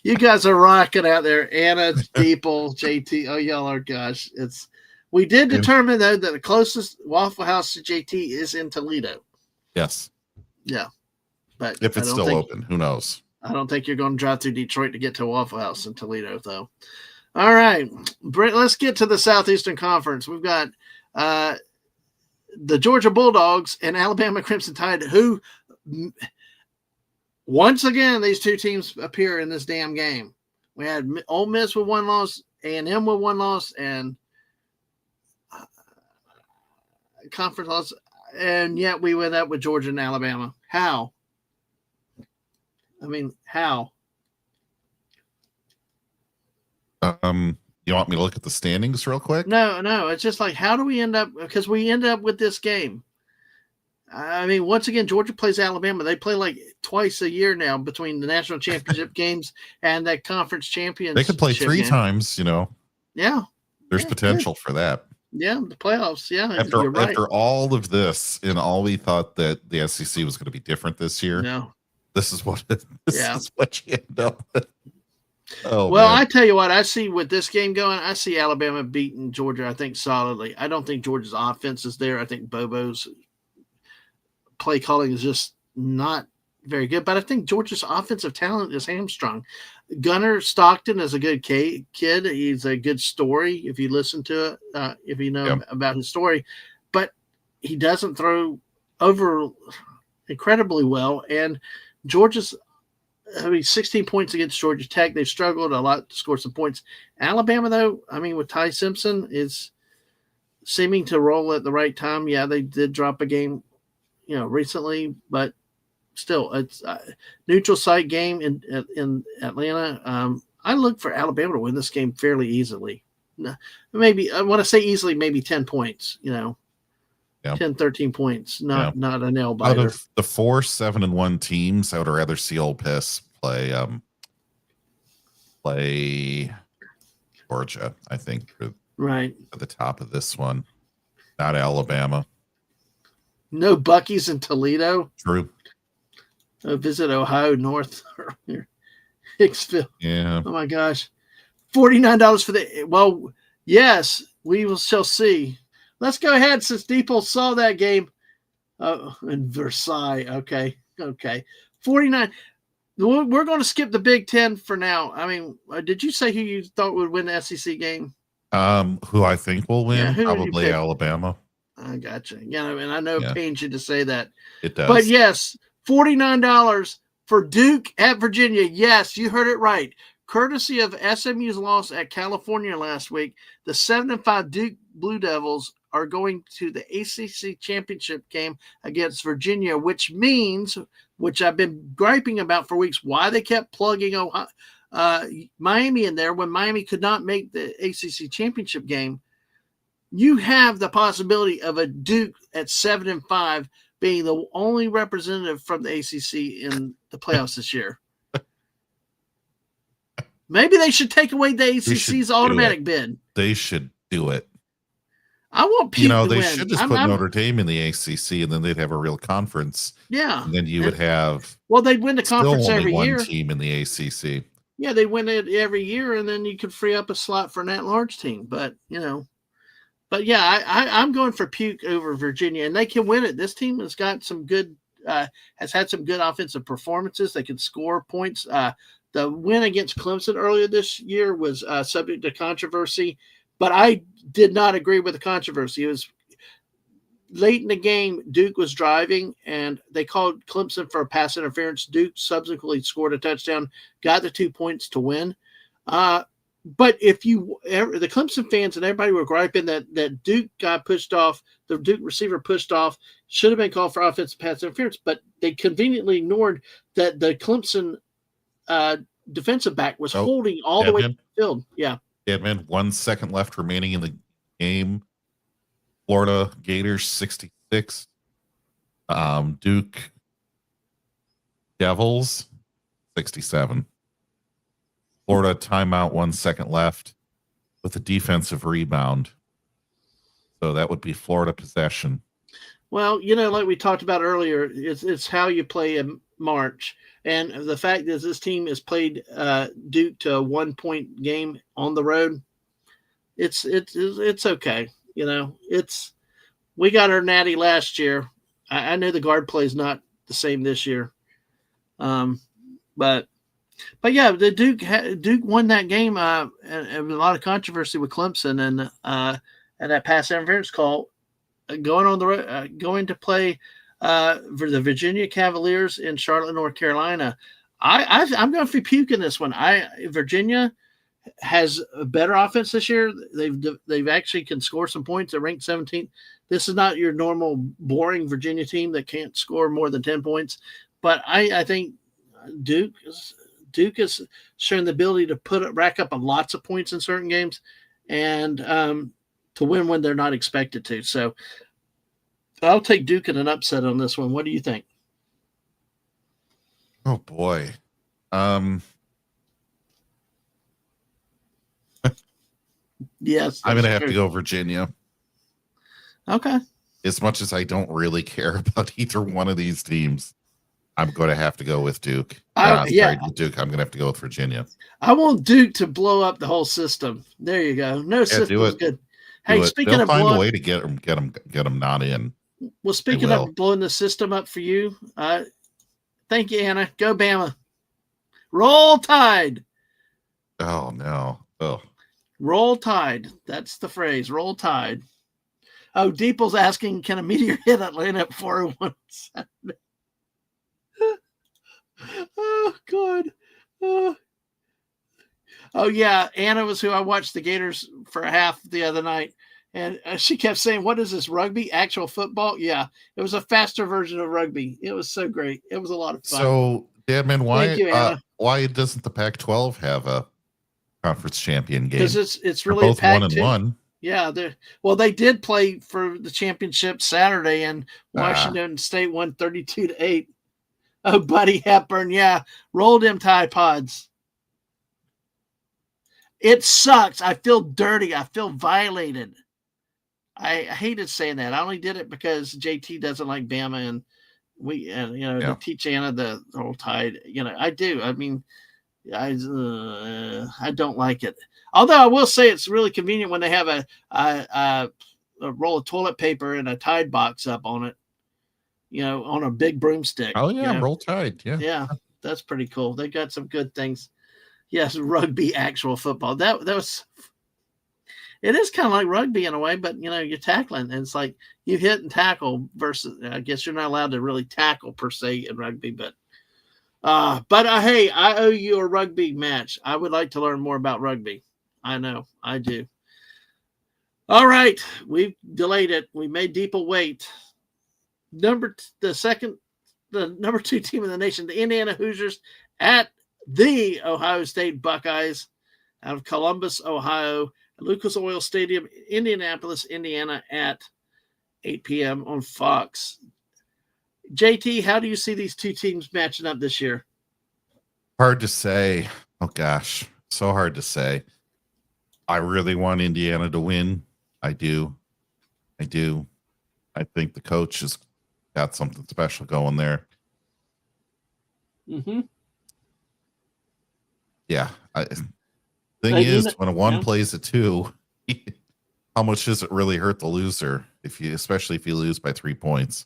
S1: you guys are rocking out there, Anna, Deeple, JT. Oh, y'all are, gosh, we did determine though that the closest Waffle House to JT is in Toledo.
S2: Yes.
S1: Yeah. But
S2: if it's still open, who knows?
S1: I don't think you're going to drive through Detroit to get to Waffle House in Toledo, though. All right, Brent, let's get to the Southeastern Conference. We've got the Georgia Bulldogs and Alabama Crimson Tide, who once again, these two teams appear in this damn game. We had Ole Miss with 1 loss, A&M with 1 loss, and conference loss. and yet we went up with Georgia and Alabama. How? I mean, how?
S2: You want me to look at the standings real quick?
S1: No. It's just like, how do we end up? Because we end up with this game. I mean, once again, Georgia plays Alabama. They play like twice a year now between the national championship games and that conference championship.
S2: They could play 3
S1: game.
S2: times,
S1: Yeah.
S2: There's potential for that.
S1: Yeah, the playoffs. Yeah,
S2: after all of this, and all we thought that the SEC was going to be different this year.
S1: No.
S2: This is what is what you end up with. Oh,
S1: well,
S2: man.
S1: I tell you what, I see with this game going, I see Alabama beating Georgia, I think, solidly. I don't think Georgia's offense is there. I think Bobo's play calling is just not very good. But I think Georgia's offensive talent is hamstrung. Gunnar Stockton is a good kid. He's a good story if you listen to it, if you know about his story. But he doesn't throw over incredibly well. And Georgia's 16 points against Georgia Tech. They've struggled a lot to score some points. Alabama, though, I mean, with Ty Simpson, is seeming to roll at the right time. Yeah, they did drop a game, recently, but still, it's a neutral site game in Atlanta. I look for Alabama to win this game fairly easily. Maybe, I want to say easily, maybe 10 points, 10, 13 points, not a nail biter.
S2: Out of the 4 7-1 teams, I would rather see Ole Miss play Georgia, I think,
S1: right
S2: at the top of this one, not Alabama.
S1: No Bucky's in Toledo.
S2: True.
S1: Visit Ohio North Hicksville.
S2: Yeah.
S1: Oh my gosh. $49 for well, yes, we shall see. Let's go ahead since Depot saw that game in Versailles. Okay. 49. We're going to skip the Big Ten for now. I mean, did you say who you thought would win the SEC game?
S2: Who I think will win?
S1: Yeah,
S2: probably Alabama.
S1: I gotcha. And I know it pains you to say that.
S2: It does.
S1: But yes, $49 for Duke at Virginia. Yes, you heard it right. Courtesy of SMU's loss at California last week, the 7-5 Duke Blue Devils are going to the ACC championship game against Virginia, which means, which I've been griping about for weeks, why they kept plugging Miami in there when Miami could not make the ACC championship game. You have the possibility of a Duke at 7-5 being the only representative from the ACC in the playoffs this year. Maybe they should take away the ACC's automatic bid.
S2: They should do it.
S1: I want people to
S2: they
S1: win.
S2: should just put Notre Dame in the ACC, and then they'd have a real conference.
S1: Yeah.
S2: And then you would have
S1: they'd win the conference every year.
S2: One team in the ACC.
S1: Yeah, they win it every year, and then you could free up a slot for an at-large team. But I'm going for Puke over Virginia, and they can win it. This team has got some good, has had some good offensive performances. They can score points. The win against Clemson earlier this year was subject to controversy, but I did not agree with the controversy. It was late in the game. Duke was driving, and they called Clemson for a pass interference. Duke subsequently scored a touchdown, got the 2 points to win. But if the Clemson fans and everybody were griping that Duke got pushed off, the Duke receiver pushed off, should have been called for offensive pass interference, but they conveniently ignored that the Clemson defensive back was holding all the way to the field. Yeah.
S2: Yeah, man. 1 second left remaining in the game. Florida Gators 66. Duke Devils 67. Florida timeout, 1 second left with a defensive rebound. So that would be Florida possession.
S1: Well, like we talked about earlier, it's how you play in March. And the fact is this team has played Duke to a 1-point game on the road. It's okay. We got our natty last year. I know the guard play is not the same this year. But yeah, the Duke won that game, and a lot of controversy with Clemson and that pass interference call going on the road, going to play for the Virginia Cavaliers in Charlotte, North Carolina. I'm going for Puke in this one. Virginia has a better offense this year. They've actually can score some points. They're ranked 17th. This is not your normal boring Virginia team that can't score more than 10 points. But I think Duke has shown the ability to rack up lots of points in certain games and to win when they're not expected to. So I'll take Duke in an upset on this one. What do you think?
S2: Oh boy.
S1: Yes.
S2: I'm going to have to go Virginia.
S1: Okay.
S2: As much as I don't really care about either one of these teams, I'm going to have to go with Duke. Duke. I'm going to have to go with Virginia.
S1: I want Duke to blow up the whole system. There you go. No system is good. Hey, speaking of
S2: find a way to get them not in.
S1: Well, speaking of blowing the system up for you, thank you, Anna. Go Bama. Roll Tide.
S2: Oh no. Oh.
S1: Roll Tide. That's the phrase. Roll Tide. Oh, Deeple's asking, can a meteor hit Atlanta at 401 Saturday? Oh, God. Oh, yeah. Anna was who I watched the Gators for a half the other night. And she kept saying, what is this, rugby? Actual football? Yeah. It was a faster version of rugby. It was so great. It was a lot of fun.
S2: So, Dadman, why doesn't the Pac-12 have a conference champion game?
S1: Because it's really
S2: both Pac-2. 1-1.
S1: Yeah, they did play for the championship Saturday, and Washington State won 32-8. Oh, Buddy Hepburn, yeah, roll them Tide Pods. It sucks. I feel dirty. I feel violated. I hated saying that. I only did it because JT doesn't like Bama, and to teach Anna the whole Tide. I do. I mean, I don't like it. Although I will say it's really convenient when they have a roll of toilet paper and a Tide box up on it, on a big broomstick.
S2: Oh yeah, Roll Tide. Yeah.
S1: Yeah, that's pretty cool. They got some good things. Yes, rugby, actual football. That was. It is kind of like rugby in a way, but you're tackling, and it's like you hit and tackle versus. I guess you're not allowed to really tackle per se in rugby, but. Hey, I owe you a rugby match. I would like to learn more about rugby. I know, I do. All right, we've delayed it. We made Deeple wait. The number 2 team in the nation, the Indiana Hoosiers at the Ohio State Buckeyes out of Columbus, Ohio, Lucas Oil Stadium, Indianapolis, Indiana at 8 p.m. on Fox. JT, how do you see these two teams matching up this year?
S2: Hard to say. Oh, gosh. So hard to say. I really want Indiana to win. I do. I think the coach has got something special going there.
S1: Mm-hmm.
S2: Yeah. Thing is, when a 1 plays a 2, how much does it really hurt the loser, especially if you lose by 3 points?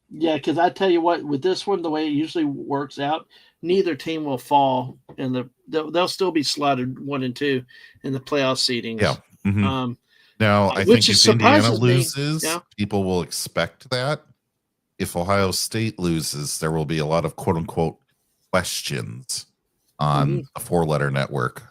S1: Yeah, because I tell you what, with this one, the way it usually works out, neither team will fall, and they'll still be slotted 1 and 2 in the playoff seedings.
S2: Yeah. Mm-hmm. Now, I think if Indiana loses, people will expect that. If Ohio State loses, there will be a lot of quote unquote questions on a 4-letter network.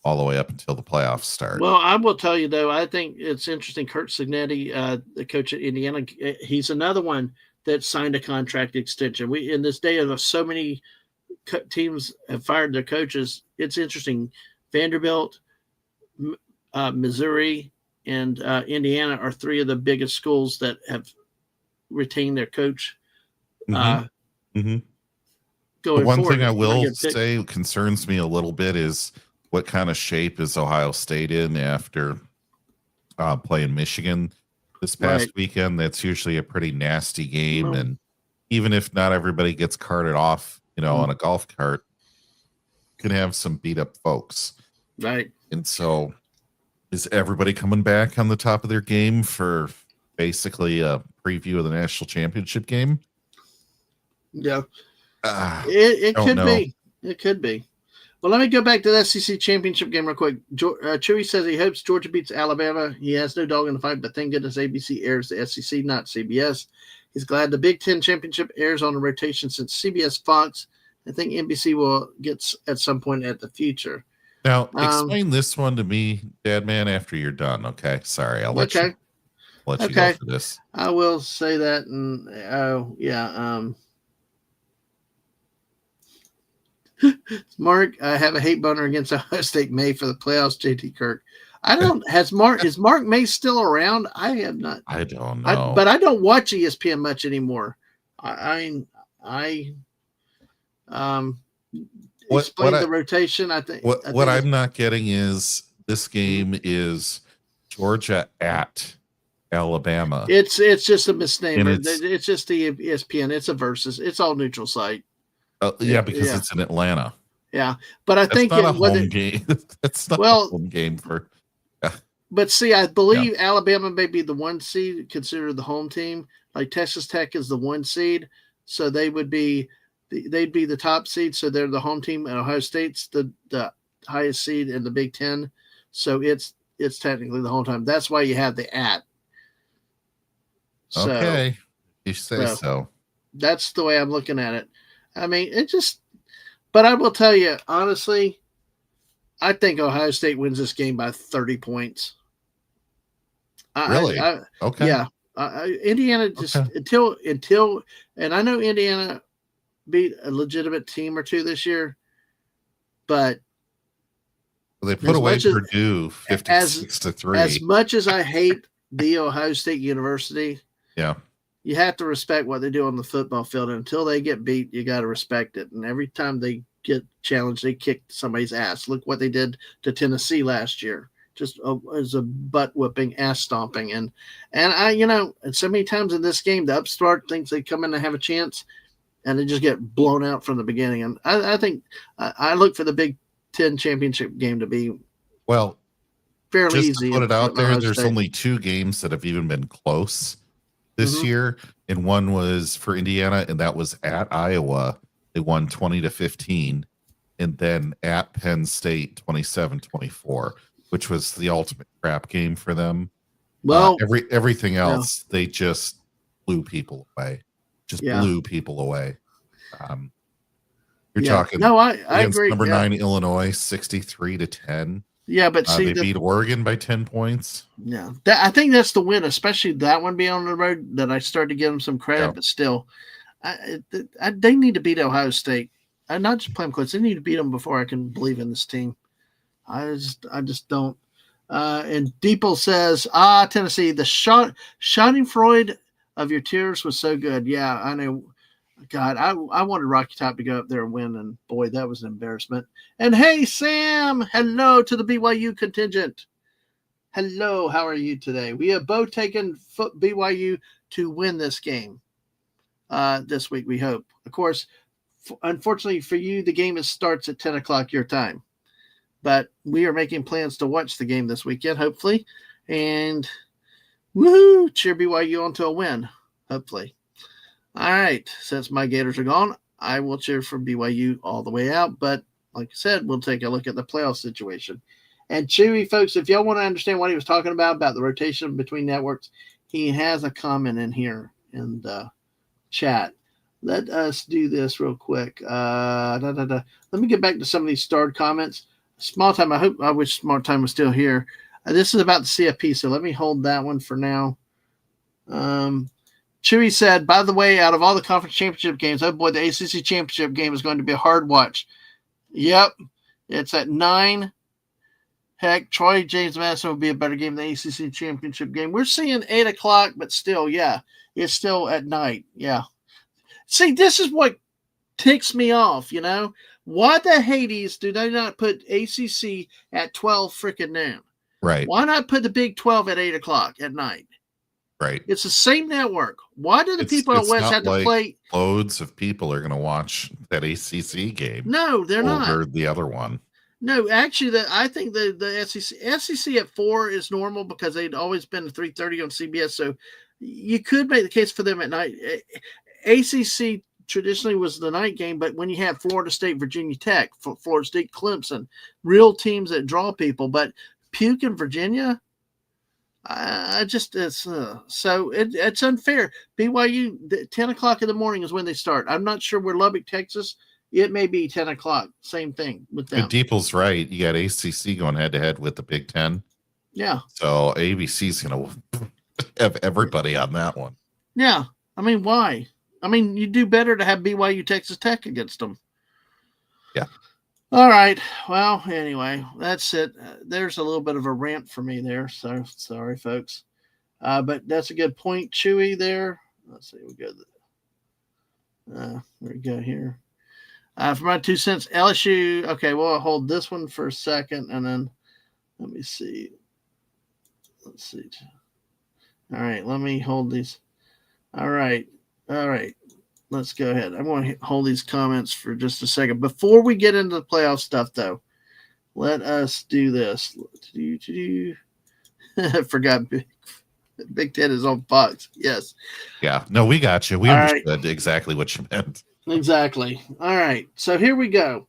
S2: All the way up until the playoffs start.
S1: Well, I will tell you, though, I think it's interesting. Curt Cignetti, the coach at Indiana, he's another one that signed a contract extension. In this day of so many teams have fired their coaches, it's interesting. Vanderbilt, Missouri, and Indiana are 3 of the biggest schools that have retained their coach.
S2: The one thing I will say concerns me a little bit is what kind of shape is Ohio State in after playing Michigan this past weekend? That's usually a pretty nasty game. And even if not everybody gets carted off, on a golf cart, can have some beat up folks.
S1: Right.
S2: And so is everybody coming back on the top of their game for basically a preview of the national championship game?
S1: Yeah. It could be. It could be. Well, let me go back to the SEC championship game real quick. Chewy says he hopes Georgia beats Alabama. He has no dog in the fight, but thank goodness ABC airs the SEC, not CBS. He's glad the Big Ten championship airs on a rotation since CBS Fox I think NBC will get at some point at the future.
S2: Now, explain this one to me, Dad Man, after you're done. Okay. Sorry. I'll let you go for this.
S1: I will say that. And Mark, I have a hate boner against Ohio State May for the playoffs. JT Kirk. I don't. Is Mark May still around? I have not.
S2: I don't know.
S1: But I don't watch ESPN much anymore. Explain the rotation. I think
S2: what I'm not getting is this game is Georgia at Alabama.
S1: It's just a misnomer. It's just the ESPN. It's a versus. It's all neutral site.
S2: Because it's in Atlanta.
S1: Yeah, but I think
S2: not a home game. That's not a home game for.
S1: But see, I believe Alabama may be the 1 seed, considered the home team. Like Texas Tech is the 1 seed, so they'd be the top seed. So they're the home team, and Ohio State's the highest seed in the Big Ten. So it's technically the home time. That's why you have the at. So,
S2: okay, you say so.
S1: That's the way I'm looking at it. I mean, but I will tell you, honestly, I think Ohio State wins this game by 30 points.
S2: Really? Okay.
S1: Yeah. Indiana just until, and I know Indiana beat a legitimate team or two this year, but
S2: they put away Purdue 56-3.
S1: As much as I hate the Ohio State University, you have to respect what they do on the football field. And until they get beat, you got to respect it. And every time they get challenged, they kick somebody's ass. Look what they did to Tennessee last year. Just as a butt whipping, ass stomping. And so many times in this game, the upstart thinks they come in and have a chance, and they just get blown out from the beginning. And I think I look for the Big Ten championship game to be fairly easy.
S2: To put it out there, there's only 2 games that have even been close this year, and one was for Indiana, and that was at Iowa. They won 20-15, and then at Penn State 27-24, which was the ultimate crap game for them. Well, everything else, they just blew people away. Blew people away. You're talking.
S1: No, I agree.
S2: Number 9 Illinois, 63-10.
S1: Yeah, but see,
S2: they beat Oregon by 10 points.
S1: Yeah, I think that's the win, especially that one being on the road. That I started to give them some credit, but still, they need to beat Ohio State. Not just play them close; they need to beat them before I can believe in this team. I just don't. And Deeple says, Tennessee, the shining Freud of your tears was so good. Yeah, I know. God, I wanted Rocky Top to go up there and win, and boy, that was an embarrassment. And hey, Sam, hello to the BYU contingent. Hello, how are you today? We have both taken BYU to win this game this week, we hope. Of course, unfortunately for you, the game starts at 10 o'clock your time. But we are making plans to watch the game this weekend, hopefully. And woohoo, cheer BYU on to a win, hopefully. All right, since my Gators are gone, I will cheer for BYU all the way out. But like I said, we'll take a look at the playoff situation. And Chewy, folks, if y'all want to understand what he was talking about the rotation between networks, he has a comment in here in the chat. Let us do this real quick. Let me get back to some of these starred comments. Small Time, I wish Small Time was still here. This is about the CFP, so let me hold that one for now. Chewy said, by the way, out of all the conference championship games, oh boy, the ACC championship game is going to be a hard watch. Yep, it's at 9. Heck, Troy James Madison will be a better game than the ACC championship game. We're seeing 8 o'clock, but still, it's still at night. Yeah. See, this is what ticks me off, Why the Hades do they not put ACC at 12 freaking noon?
S2: Right.
S1: Why not put the Big 12 at 8 o'clock at night?
S2: Right.
S1: It's the same network. Why do the people at West have to play?
S2: Loads of people are going to watch that ACC game.
S1: No, they're not.
S2: Over the other one.
S1: No, actually, I think the SEC at 4 is normal because they'd always been 3:30 on CBS. So you could make the case for them at night. ACC traditionally was the night game, but when you have Florida State, Virginia Tech, Florida State, Clemson, real teams that draw people, but Puke and Virginia. So it's unfair. BYU, 10 o'clock in the morning is when they start. I'm not sure where Lubbock, Texas it may be 10 o'clock. Same thing with them.
S2: Deeple's right. You got ACC going head to head with the Big Ten.
S1: Yeah.
S2: So ABC's going to have everybody on that one.
S1: Yeah. I mean, why? I mean, you do better to have BYU Texas Tech against them.
S2: Yeah.
S1: All right. Well, anyway, that's it. There's a little bit of a rant for me there. So sorry, folks. But that's a good point, Chewy, there. Let's see. We go. There we go here. For my 2 cents, LSU. Okay, well, I'll hold this one for a second, and then let me see. Let's see. All right, let me hold these. All right. Let's go ahead. I'm going to hold these comments for just a second. Before we get into the playoff stuff, though, let us do this. I forgot Big Ten is on Fox. Yes.
S2: Yeah. No, we got you. We
S1: All
S2: understood exactly what you meant.
S1: Exactly. All right. So here we go.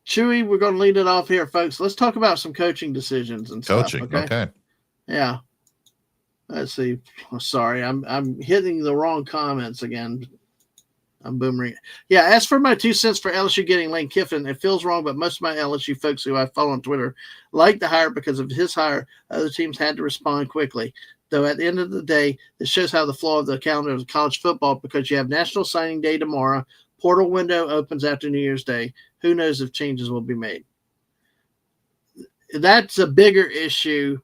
S1: Chewy, we're going to lead it off here, folks. Let's talk about some coaching decisions and stuff.
S2: Okay.
S1: Yeah. Let's see. Oh, sorry, I'm hitting the wrong comments again. I'm boomering. Yeah, as for my 2 cents for LSU getting Lane Kiffin, it feels wrong, but most of my LSU folks who I follow on Twitter like the hire because of his hire. Other teams had to respond quickly. Though at the end of the day, this shows how the flaw of the calendar of college football, because you have National Signing Day tomorrow. Portal window opens after New Year's Day. Who knows if changes will be made? That's a bigger issue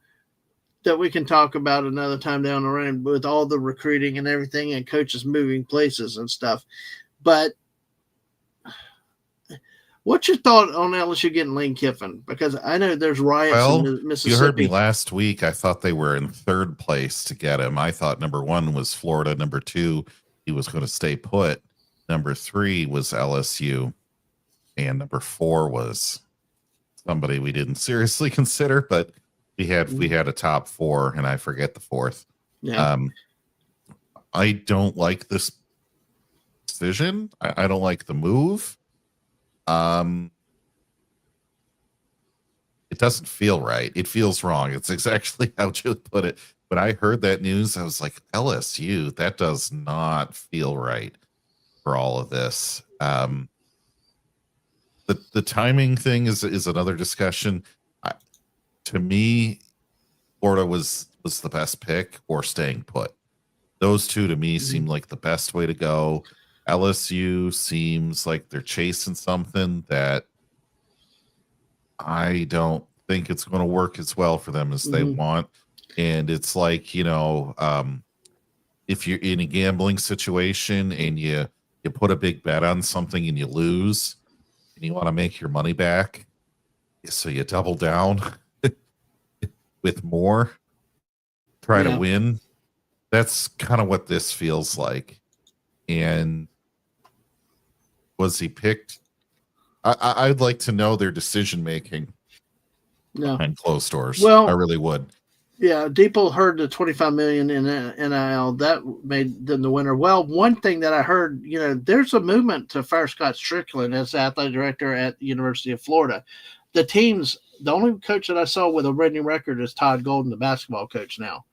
S1: that we can talk about another time down the road with all the recruiting and everything and coaches moving places and stuff. But what's your thought on LSU getting Lane Kiffin? Because I know there's riots in Mississippi.
S2: You heard me last week. I thought they were in third place to get him. I thought number 1 was Florida. Number 2, he was going to stay put. Number 3 was LSU. And number 4 was somebody we didn't seriously consider, but we had a top 4, and I forget the 4th.
S1: Yeah.
S2: I don't like this decision. I don't like the move. It doesn't feel right. It feels wrong. It's exactly how Joe put it. When I heard that news, I was like, LSU, that does not feel right for all of this. The timing thing is another discussion. To me, Florida was the best pick, or staying put. Those two to me seem like the best way to go. LSU seems like they're chasing something that I don't think it's going to work as well for them as they want. And it's like, if you're in a gambling situation and you put a big bet on something and you lose and you want to make your money back, so you double down with more, try to win. That's kind of what this feels like. And was he picked? I'd like to know their decision making behind closed doors. Well, I really would.
S1: Yeah, Deeple heard the $25 million in NIL. That made them the winner. Well, one thing that I heard, there's a movement to fire Scott Strickland as the athletic director at the University of Florida. The only coach that I saw with a winning record is Todd Golden, the basketball coach now.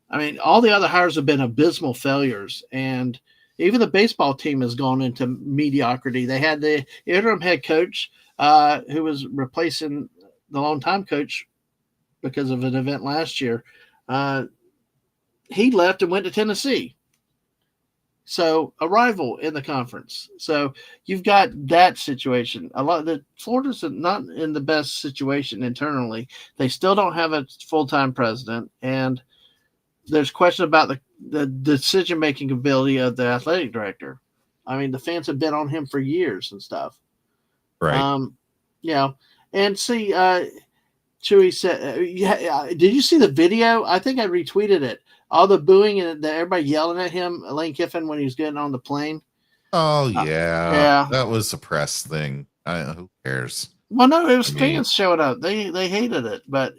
S1: I mean, all the other hires have been abysmal failures, and even the baseball team has gone into mediocrity. They had the interim head coach who was replacing the longtime coach because of an event last year. He left and went to Tennessee. So a rival in the conference. So you've got that situation. Florida's not in the best situation internally. They still don't have a full-time president, and there's question about the decision-making ability of the athletic director. I mean, the fans have been on him for years and stuff.
S2: Right.
S1: And see, Chewy said, did you see the video? I think I retweeted it. All the booing and everybody yelling at him, Lane Kiffin, when he was getting on the plane.
S2: Oh, yeah. That was a press thing. Who cares?
S1: Well, no, it was fans showing up. They hated it. But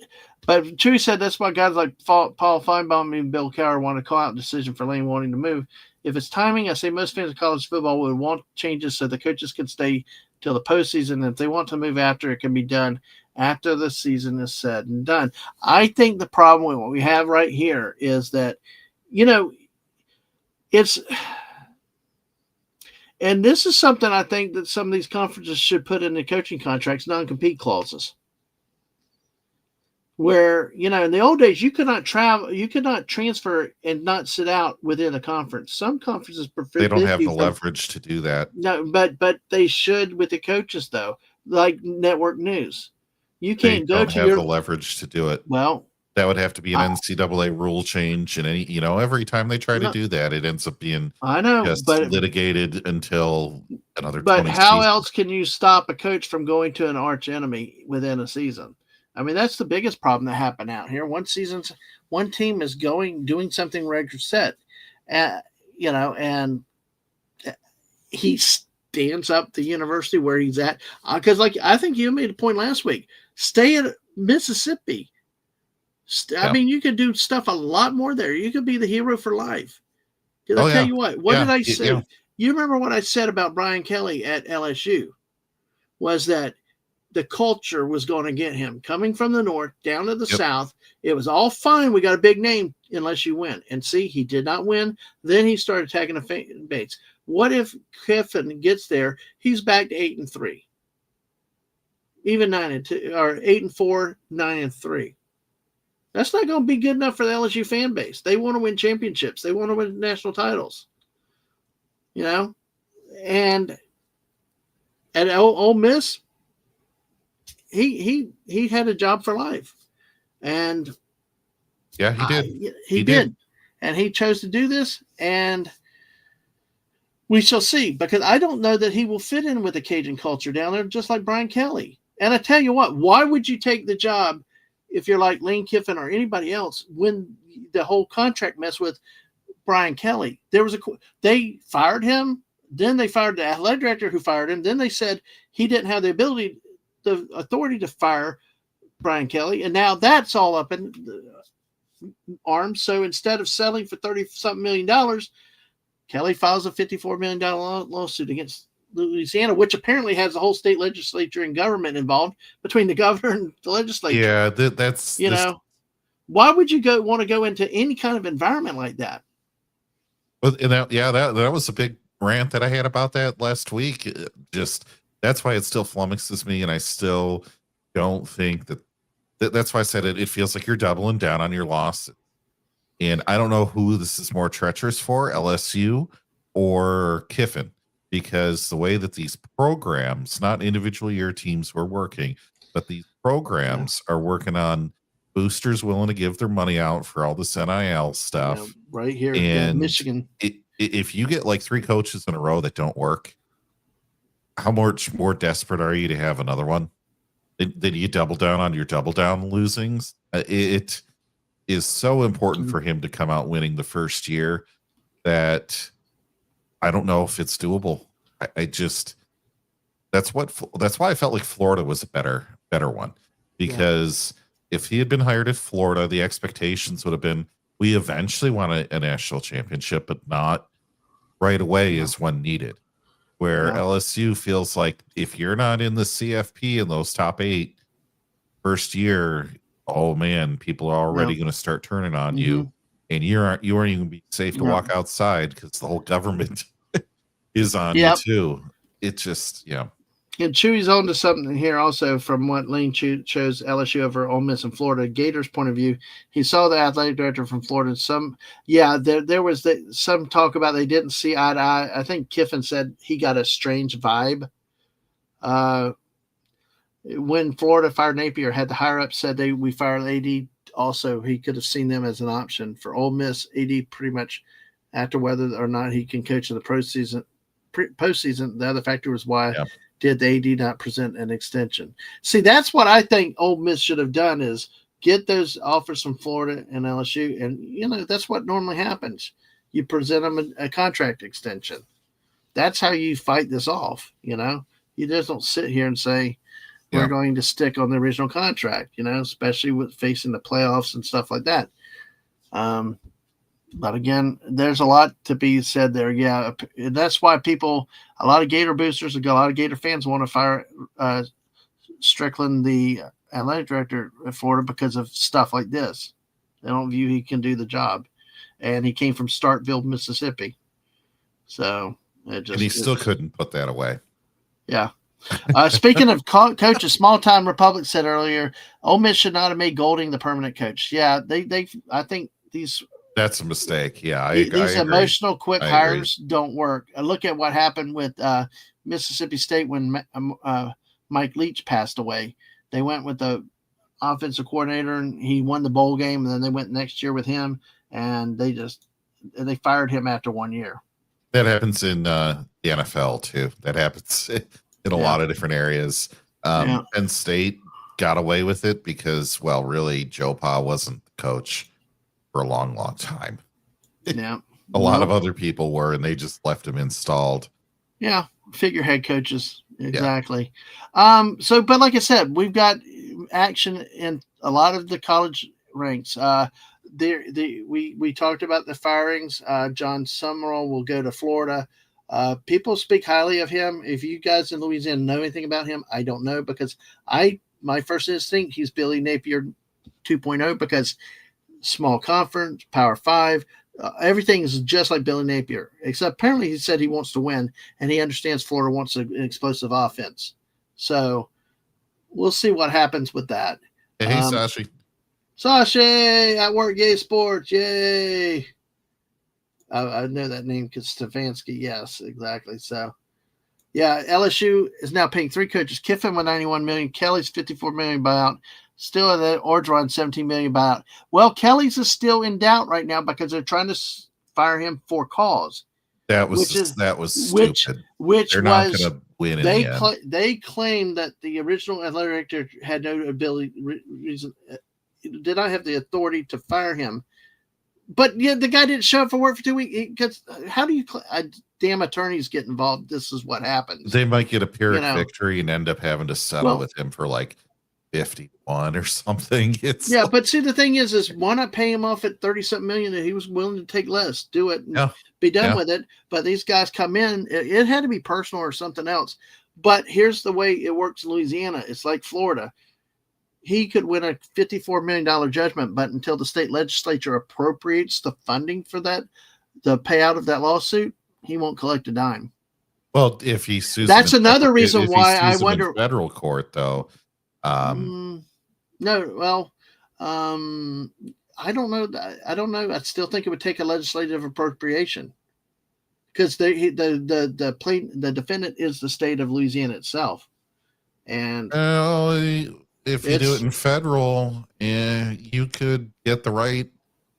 S1: Chewy said that's why guys like Paul Feinbaum and Bill Cowher want to call out a decision for Lane wanting to move. If it's timing, I say most fans of college football would want changes so the coaches can stay till the postseason. If they want to move after, it can be done after the season is said and done. I think the problem with what we have right here is that, it's, and this is something I think that some of these conferences should put in their coaching contracts, non-compete clauses. Where, in the old days, you could not transfer and not sit out within a conference. Some conferences prefer
S2: They don't have the leverage to do that.
S1: No, but they should with the coaches, though, like network news. You can't
S2: go to the leverage to do it.
S1: Well,
S2: that would have to be an NCAA rule change, and every time they try to do that, it ends up being litigated until another.
S1: But how else can you stop a coach from going to an arch enemy within a season? I mean, that's the biggest problem that happened out here. One team is doing something regular set, and he stands up the university where he's at. Because, I think you made a point last week. Stay at Mississippi. I mean, you could do stuff a lot more there. You could be the hero for life. Did I tell you what? What did I say? Yeah. You remember what I said about Brian Kelly at LSU? Was that the culture was going to get him coming from the north down to the south. It was all fine. We got a big name unless you win. And see, he did not win. Then he started attacking the fan base. What if Kiffin gets there? He's back to 8-3, even 9-2, or 8-4, 9-3. That's not going to be good enough for the LSU fan base. They want to win championships. They want to win national titles. And at Ole Miss, he had a job for life, and
S2: he did.
S1: He did, and he chose to do this, and we shall see. Because I don't know that he will fit in with the Cajun culture down there, just like Brian Kelly. And I tell you what, why would you take the job if you're like Lane Kiffin or anybody else when the whole contract mess with Brian Kelly? They fired him, then they fired the athletic director who fired him, then they said he didn't have the authority to fire Brian Kelly, and now that's all up in arms. So instead of settling for $30-something million, Kelly files a $54 million lawsuit against Louisiana, which apparently has the whole state legislature and government involved between the governor and the legislature.
S2: Yeah, that's
S1: why would you want to go into any kind of environment like that?
S2: Well, and that was a big rant that I had about that last week. That's why it still flummoxes me, and I still don't think that's why I said it feels like you're doubling down on your loss. And I don't know who this is more treacherous for, LSU or Kiffin, because the way that these programs, not individual year teams, were working, but these programs are working on boosters willing to give their money out for all this NIL stuff.
S1: Right here in Michigan.
S2: If you get like 3 coaches in a row that don't work, how much more desperate are you to have another one? Then you double down on your double down losings. It is so important for him to come out winning the first year that I don't know if it's doable. That's why I felt like Florida was a better one, because if he had been hired at Florida, the expectations would have been, we eventually want a national championship, but not right away is when needed. Where LSU feels like if you're not in the CFP in those top 8 first year, oh man, people are already going to start turning on you, and you aren't even going to be safe to walk outside because the whole government is on you too. It just
S1: And Chewy's on to something here also from what Lane chose LSU over Ole Miss and Florida. Gators' point of view, he saw the athletic director from Florida. There was some talk about they didn't see eye to eye. I think Kiffin said he got a strange vibe. When Florida fired Napier, had the higher up said we fired AD. Also, he could have seen them as an option. For Ole Miss, AD pretty much after whether or not he can coach in the postseason. The other factor was why did the AD not present an extension? See, that's what I think Ole Miss should have done, is get those offers from Florida and LSU. And, that's what normally happens. You present them a contract extension. That's how you fight this off, You just don't sit here and say, we're going to stick on the original contract, especially with facing the playoffs and stuff like that. But again, there's a lot to be said there. Yeah, that's why a lot of Gator boosters, a lot of Gator fans want to fire Strickland, the athletic director at Florida, because of stuff like this. They don't view he can do the job. And he came from Starkville, Mississippi. So it
S2: And he still couldn't put that away.
S1: Yeah. Speaking of coaches, small time Republic said earlier, Ole Miss should not have made Golding the permanent coach. Yeah, I think
S2: that's a mistake. Yeah,
S1: these
S2: I
S1: emotional quick
S2: I
S1: hires don't work. Look at what happened with Mississippi State when Mike Leach passed away. They went with the offensive coordinator, and he won the bowl game, and then they went next year with him, and they fired him after 1 year.
S2: That happens in the NFL too. That happens in a lot of different areas. Penn State got away with it because, well, really, Joe Pa wasn't the coach for a long, long time.
S1: Yeah.
S2: A lot of other people were, and they just left him installed.
S1: Yeah, figurehead coaches. Exactly. Yeah. But like I said, we've got action in a lot of the college ranks. We talked about the firings. John Summerall will go to Florida. People speak highly of him. If you guys in Louisiana know anything about him, I don't know, because my first instinct, he's Billy Napier 2.0, because small conference, Power 5, everything is just like Billy Napier, except apparently he said he wants to win, and he understands Florida wants an explosive offense. So we'll see what happens with that.
S2: Hey, Sashi.
S1: Sashi at Work Yay Sports. Yay. I know that name because Stefanski. Yes, exactly. So, yeah, LSU is now paying 3 coaches. Kiffin with $91 million. Kelly's $54 million buyout. Still at the Orgeron $17 million buyout. Well, Kelly's is still in doubt right now because they're trying to fire him for cause.
S2: That was stupid.
S1: Which
S2: they're not going to win.
S1: They claim that the original athletic director had no ability reason. Did not have the authority to fire him, but yeah, the guy didn't show up for work for 2 weeks. How do you damn attorneys get involved? This is what happens.
S2: They might get a Pyrrhic victory and end up having to settle with him for like 51 or something.
S1: But see, the thing is why not pay him off at 30-something million that he was willing to take less, do it, and be done with it. But these guys come in, it had to be personal or something else. But here's the way it works in Louisiana. It's like Florida. He could win a $54 million judgment, but until the state legislature appropriates the funding for that, the payout of that lawsuit, he won't collect a dime.
S2: Well, if he sues,
S1: that's another reason why I wonder.
S2: Federal court, though.
S1: I don't know. I don't know. I still think it would take a legislative appropriation because the defendant is the state of Louisiana itself, and.
S2: If you do it in federal, you could get the right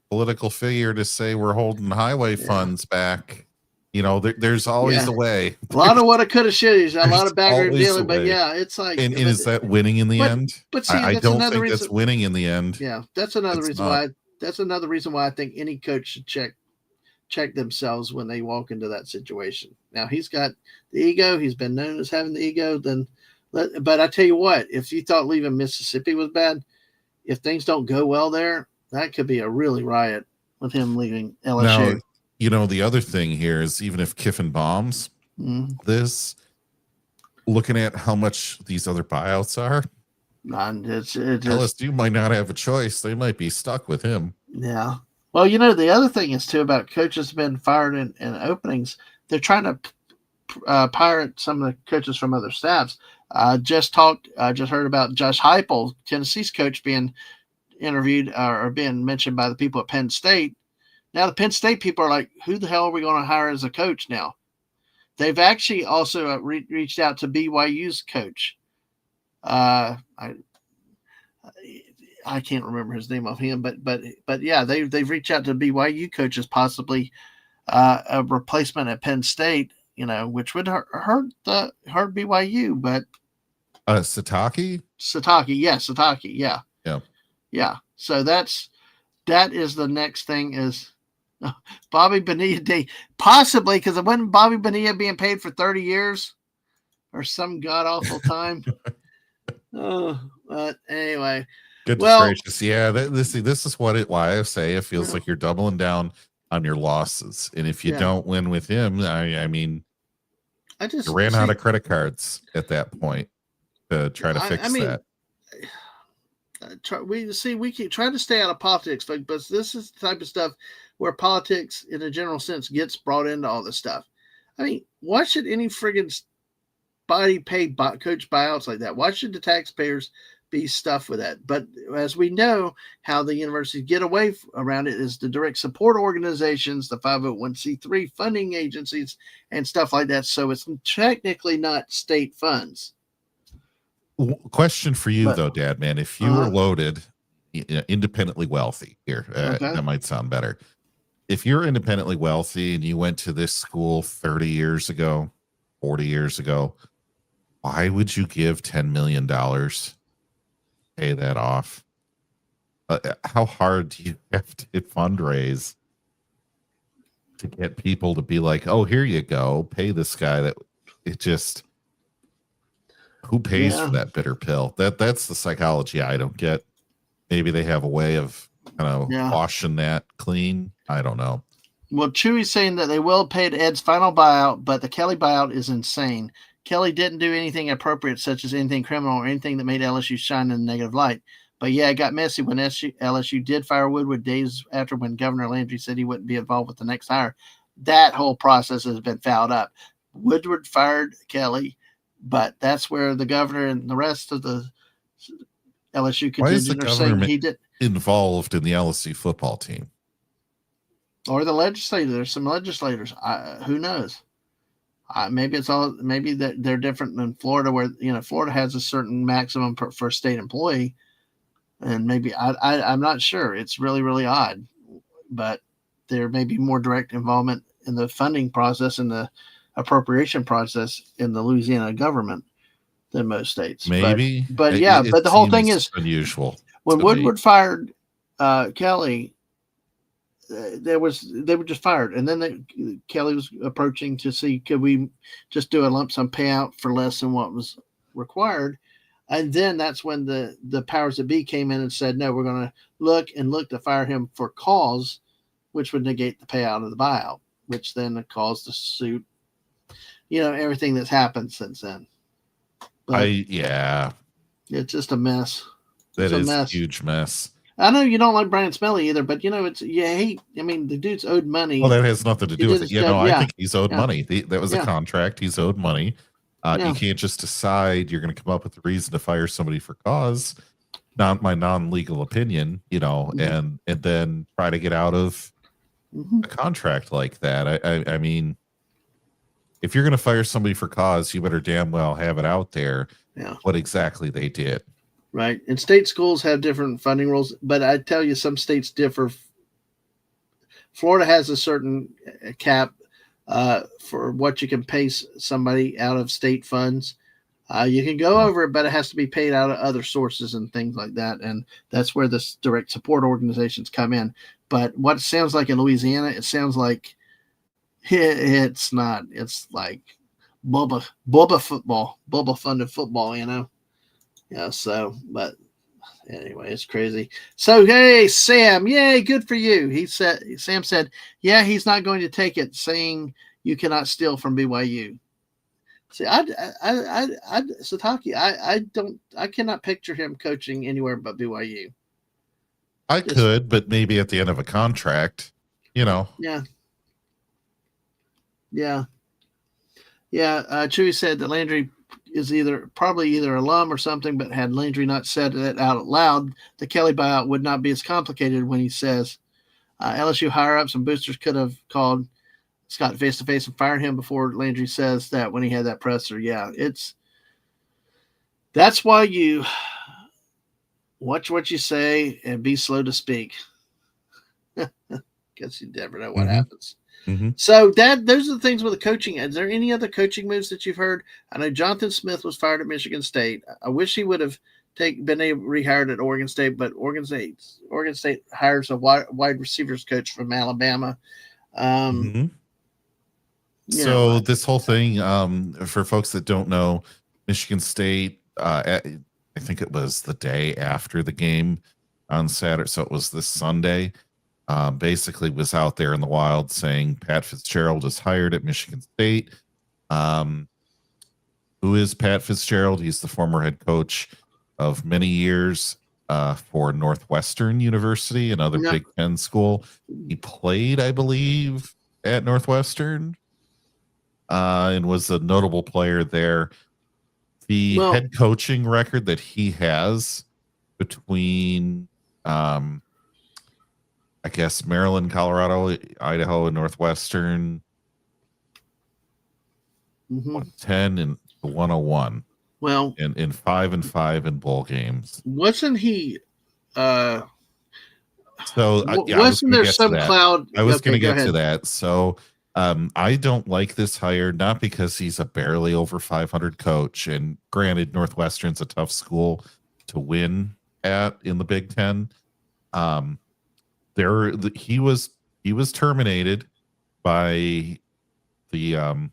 S2: political figure to say we're holding highway funds back. You know, there's always a way.
S1: A lot of what I could have should have, a lot of background dealing, but it's like.
S2: And is that winning in the end?
S1: But see,
S2: I don't think that's winning in the end.
S1: Yeah, that's another reason why. That's another reason why I think any coach should check themselves when they walk into that situation. Now he's got the ego. He's been known as having the ego. But I tell you what, if you thought leaving Mississippi was bad, if things don't go well there, that could be a really riot with him leaving LSU.
S2: Now, you know, the other thing here is even if Kiffin bombs this, looking at how much these other buyouts are, LSU might not have a choice. They might be stuck with him.
S1: Yeah. Well, you know, the other thing is, too, about coaches been fired in openings. They're trying to pirate some of the coaches from other staffs. Just heard about Josh Heupel, Tennessee's coach, being interviewed or being mentioned by the people at Penn State. Now the Penn State people are like, who the hell are we going to hire as a coach now? They've actually also reached out to BYU's coach. I can't remember his name off him, but yeah, they've reached out to BYU coaches, possibly a replacement at Penn State. You know, which would hurt BYU, but
S2: Sataki,
S1: yeah. So that is the next thing is Bobby Bonilla Day, possibly because it wasn't Bobby Bonilla being paid for 30 years or some god awful time. But anyway,
S2: goodness gracious, yeah. This is why I say it feels like you're doubling down on your losses, and if you don't win with him, I mean, you ran out of credit cards at that point to try to fix that.
S1: We keep trying to stay out of politics, but this is the type of stuff where politics, in a general sense, gets brought into all this stuff. I mean, why should any friggin' body pay coach buyouts like that? Why should the taxpayers be stuffed with that? But as we know, how the universities get away around it is the direct support organizations, the 501c3 funding agencies, and stuff like that. So it's technically not state funds.
S2: Question for you, though, Dad, man. If you were loaded, independently wealthy here, that might sound better. If you're independently wealthy and you went to this school 30 years ago, 40 years ago, why would you give $10 million? Pay that off? How hard do you have to fundraise to get people to be like, oh, here you go, pay this guy? That it just, who pays for that bitter pill? That's the psychology I don't get. Maybe they have a way of washing that clean. I don't know.
S1: Well, Chewy's saying that they will pay Ed's final buyout, but the Kelly buyout is insane. Kelly didn't do anything appropriate, such as anything criminal or anything that made LSU shine in a negative light. But yeah, it got messy when LSU did fire Woodward days after when Governor Landry said he wouldn't be involved with the next hire. That whole process has been fouled up. Woodward fired Kelly, but that's where the governor and the rest of the LSU contingent are saying he did
S2: involved in the LSU football team,
S1: or the legislature. There's some legislators. Who knows? Maybe they're different than Florida, where Florida has a certain maximum for a state employee, and maybe I'm not sure. It's really, really odd, but there may be more direct involvement in the funding process and the appropriation process in the Louisiana government than most states.
S2: Maybe,
S1: but the whole thing is
S2: unusual.
S1: When Woodward fired Kelly, they were just fired, and then Kelly was approaching to see, could we just do a lump sum payout for less than what was required, and then that's when the powers that be came in and said, no, we're going to look to fire him for cause, which would negate the payout of the buyout, which then caused the suit. Everything that's happened since then. But it's just a mess.
S2: That is a huge mess.
S1: I know you don't like Brian Smelly either, but the dude's owed money.
S2: Well, that has nothing to do with it. I think he's owed money. That was a contract. He's owed money. You can't just decide you're going to come up with a reason to fire somebody for cause, not my non-legal opinion, and then try to get out of a contract like that. I mean, if you're going to fire somebody for cause, you better damn well have it out there what exactly they did.
S1: Right. And state schools have different funding rules, but I tell you, some states differ. Florida has a certain cap for what you can pay somebody out of state funds. You can go over it, but it has to be paid out of other sources and things like that. And that's where the direct support organizations come in. But what it sounds like in Louisiana, it sounds like it's not. It's like Bubba football, Bubba funded football, so, but anyway, it's crazy. So, hey, Sam, yay, good for you. Sam said, yeah, he's not going to take it, saying you cannot steal from BYU. See, Sataki, I cannot picture him coaching anywhere but BYU.
S2: I could, but maybe at the end of a contract,
S1: Yeah. Chewy said that Landry is probably either alum or something, but had Landry not said it out loud, the Kelly buyout would not be as complicated. When he says LSU higher-ups and boosters could have called Scott face-to-face and fired him before Landry says that when he had that presser. Yeah, that's why you watch what you say and be slow to speak. Guess you never know what happens.
S2: Mm-hmm.
S1: So those are the things with the coaching. Is there any other coaching moves that you've heard? I know Jonathan Smith was fired at Michigan State. I wish he would have been rehired at Oregon State, but Oregon State hires a wide receivers coach from Alabama.
S2: So this whole thing, for folks that don't know, Michigan State, I think it was the day after the game on Saturday, so it was this Sunday. Basically was out there in the wild saying Pat Fitzgerald is hired at Michigan State. Who is Pat Fitzgerald? He's the former head coach of many years for Northwestern University, another Big Ten school. He played, I believe, at Northwestern. and was a notable player there. The
S1: Well,
S2: head coaching record that he has between, I guess, Maryland, Colorado, Idaho, and Northwestern,
S1: mhm.
S2: 110 and 101,
S1: Well,
S2: and in 5-5 in bowl games.
S1: wasn't he?
S2: So yeah, I was
S1: Wasn't
S2: going to
S1: there
S2: get to
S1: some
S2: that.
S1: cloud?
S2: I was
S1: Okay,
S2: going to
S1: go
S2: get to
S1: ahead.
S2: that. So I don't like this hire, not because he's a barely over 500 coach. And granted, Northwestern's a tough school to win at in the Big Ten. He was terminated by the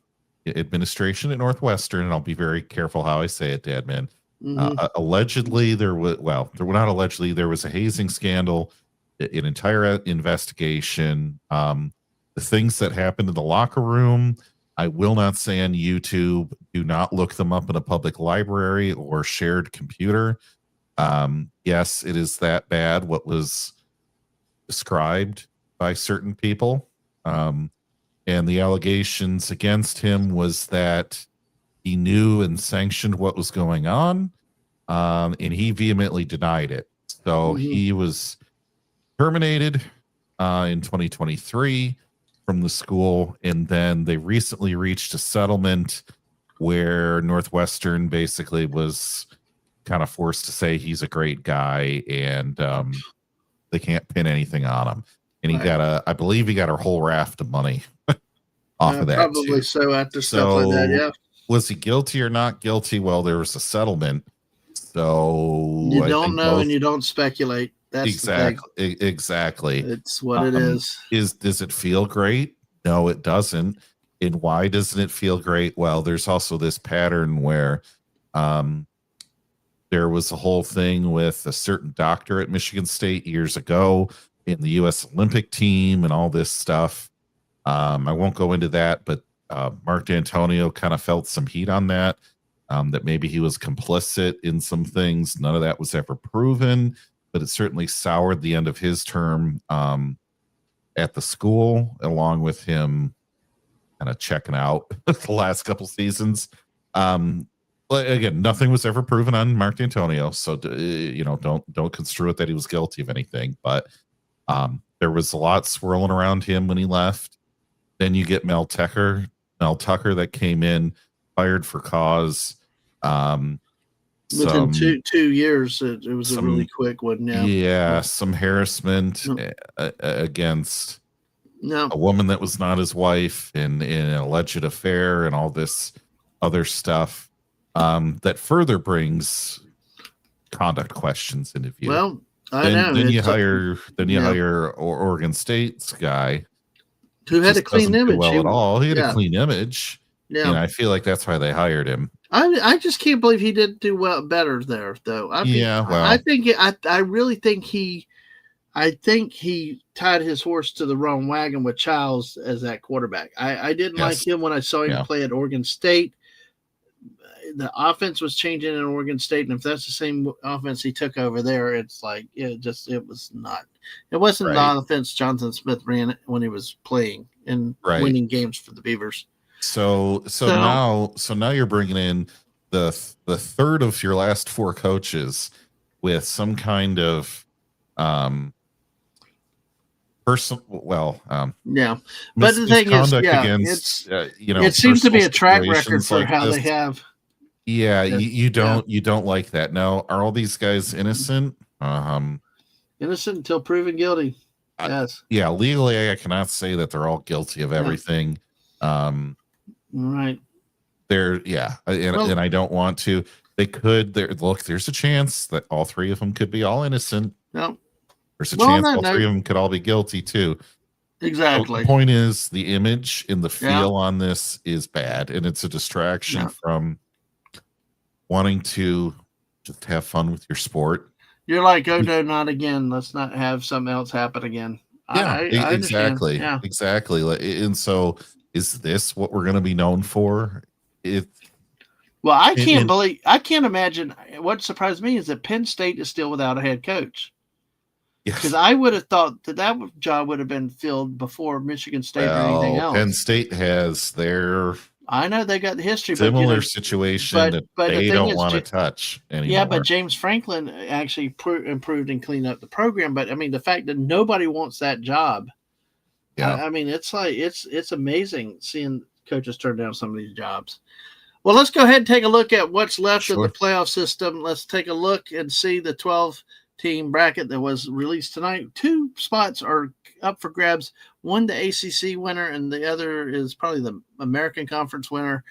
S2: administration at Northwestern, and I'll be very careful how I say it, Dad man.
S1: Mhm.
S2: Allegedly, there was not allegedly, there was a hazing scandal, an entire investigation. The things that happened in the locker room, I will not say on YouTube. Do not look them up in a public library or shared computer. Yes, it is that bad what was described by certain people. And the allegations against him was that he knew and sanctioned what was going on, and he vehemently denied it. So
S1: Mhm.
S2: he was terminated in 2023 from the school, and then they recently reached a settlement where Northwestern basically was kind of forced to say he's a great guy, and they can't pin anything on him. And he got I believe he got a whole raft of money off of that
S1: Probably
S2: too.
S1: so after stuff like that.
S2: So
S1: Yeah.
S2: was he guilty or not guilty? Well, there was a settlement. So
S1: You
S2: I
S1: don't
S2: think
S1: know
S2: both
S1: and you don't speculate. That's the thing.
S2: exactly.
S1: It's what it is.
S2: Does it feel great? No, it doesn't. And why doesn't it feel great? Well, there's also this pattern where there was a whole thing with a certain doctor at Michigan State years ago in the U.S. Olympic team and all this stuff. I won't go into that, but Mark D'Antonio kind of felt some heat on that, that maybe he was complicit in some things. None of that was ever proven, but it certainly soured the end of his term at the school, along with him kind of checking out the last couple seasons. But again, nothing was ever proven on Mark D'Antonio, so don't construe it that he was guilty of anything. But there was a lot swirling around him when he left. Then you get Mel Tucker that came in, fired for cause.
S1: Within 2 years, it was a really quick one. Yeah.
S2: Some harassment against
S1: No.
S2: a woman that was not his wife, and in an alleged affair, and all this other stuff that further brings conduct questions into view.
S1: Well, I know.
S2: Then you hire Oregon State's guy,
S1: who had a clean image.
S2: Well, at all. He had a clean image.
S1: Yeah.
S2: And I feel like that's why they hired him.
S1: I just can't believe he didn't do better there, though. I really think he tied his horse to the wrong wagon with Childs as that quarterback. I didn't like him when I saw him play at Oregon State. The offense was changing in Oregon State, and if that's the same offense he took over there, it's like it wasn't the offense Jonathan Smith ran when he was playing and winning games for the Beavers.
S2: So now you're bringing in the third of your last four coaches with some kind of but
S1: the thing is, against, it seems to be a track record for how they have.
S2: You don't like that. Now, are all these guys innocent?
S1: Innocent until proven guilty. Yes.
S2: Legally, I cannot say that they're all guilty of everything.
S1: Right.
S2: And I don't want to. They could. There's a chance that all three of them could be all innocent.
S1: No.
S2: There's a chance all three of them could all be guilty too.
S1: Exactly.
S2: The point is, the image and the feel on this is bad, and it's a distraction from wanting to just have fun with your sport.
S1: You're like, oh no, not again. Let's not have something else happen again.
S2: Exactly.
S1: Yeah.
S2: Exactly. And so, is this what we're going to be known for?
S1: I can't imagine. What surprised me is that Penn State is still without a head coach. Because I would have thought that job would have been filled before Michigan State or anything else.
S2: Penn State has their
S1: I know they got the history,
S2: Similar situation that
S1: but the
S2: they
S1: thing
S2: don't
S1: is,
S2: want to touch
S1: yeah, but
S2: anymore.
S1: James Franklin actually improved and cleaned up the program. But I mean, the fact that nobody wants that job,
S2: Yeah.
S1: I mean, it's like it's amazing seeing coaches turn down some of these jobs. Well, let's go ahead and take a look at what's left of the
S2: Sure.
S1: playoff system. Let's take a look and see the 12-team bracket that was released tonight. 2 spots are up for grabs. One, the ACC winner, and the other is probably the American Conference winner.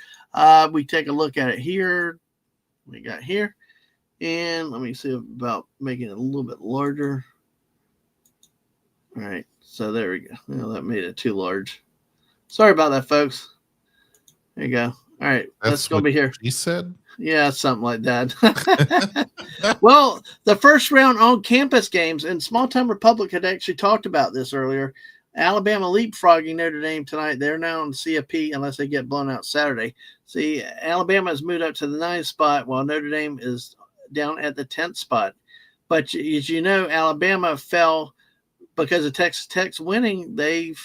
S1: We take a look at it here. We got here. And let me see about making it a little bit larger. All right. So there we go. Well, that made it too large. Sorry about that, folks. There you go. All right. That's going to be here.
S2: He said?
S1: Yeah, something like that. Well, the first round on campus games, and Small Town Republic had actually talked about this earlier. Alabama leapfrogging Notre Dame tonight. They're now in CFP unless they get blown out Saturday. See, Alabama has moved up to the 9th spot while Notre Dame is down at the 10th spot. But as you know, Alabama fell because of Texas Tech's winning. They've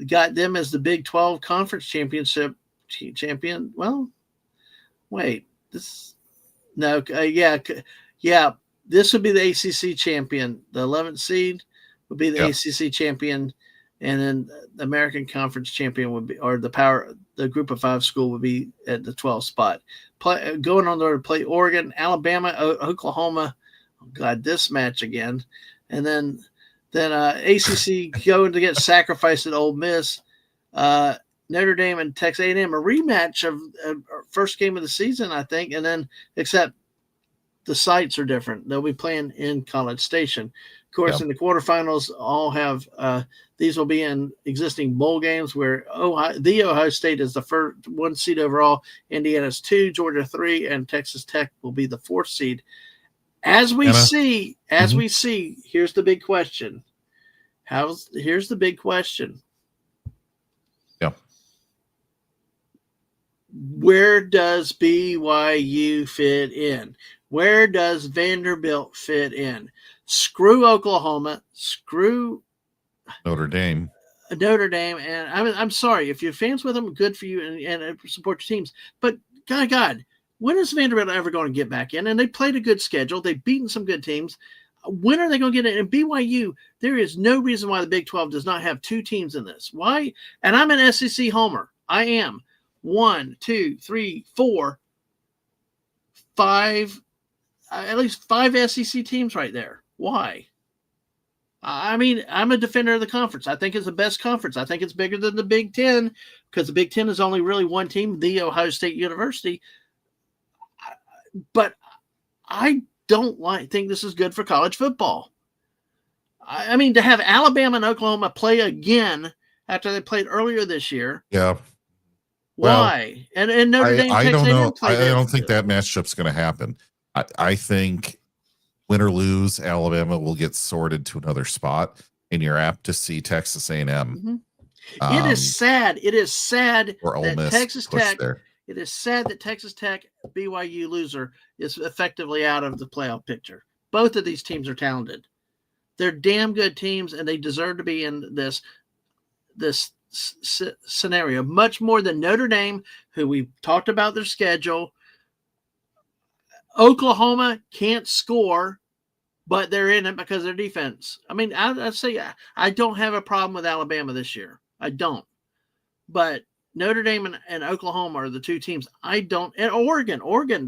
S1: got them as the Big 12 conference championship champion. Well, wait, this no, yeah. This would be the ACC champion. The 11th seed would be the ACC champion, and then the American Conference champion would be, or the Group of 5 school would be at the 12th spot. Going on there to play Oregon, Alabama, Oklahoma. Oh God, this match again, and then ACC going to get sacrificed at Ole Miss. Notre Dame and Texas A&M, a rematch of first game of the season, I think, and then except the sites are different. They'll be playing in College Station. Of course, in the quarterfinals, all have these will be in existing bowl games where Ohio State is the first 1 seed overall, Indiana's 2, Georgia 3, and Texas Tech will be the 4th seed. As we see, here's the big question. Here's the big question. Where does BYU fit in? Where does Vanderbilt fit in? Screw Oklahoma. Screw
S2: Notre Dame.
S1: And I'm sorry. If you're fans with them, good for you and support your teams. But God, when is Vanderbilt ever going to get back in? And they played a good schedule. They've beaten some good teams. When are they going to get in? And BYU, there is no reason why the Big 12 does not have 2 teams in this. Why? And I'm an SEC homer. I am. 1, 2, 3, 4, 5, at least 5 SEC teams right there. Why? I mean, I'm a defender of the conference. I think it's the best conference. I think it's bigger than the Big Ten because the Big Ten is only really one team, The Ohio State University. But I don't think this is good for college football. I mean, to have Alabama and Oklahoma play again after they played earlier this year.
S2: Yeah.
S1: Why?
S2: Well,
S1: and Notre Dame.
S2: I don't know. I don't think that matchup's going to happen. I think win or lose, Alabama will get sorted to another spot, and you're apt to see Texas A&M.
S1: Mm-hmm. It is sad. It is sad
S2: or Ole Miss
S1: Texas Tech.
S2: There.
S1: It is sad that Texas Tech BYU loser is effectively out of the playoff picture. Both of these teams are talented. They're damn good teams, and they deserve to be in this scenario much more than Notre Dame, who we've talked about their schedule. Oklahoma can't score, but they're in it because of their defense. I mean, I say I don't have a problem with Alabama this year. I don't. But Notre Dame and Oklahoma are the 2 teams I don't. And Oregon,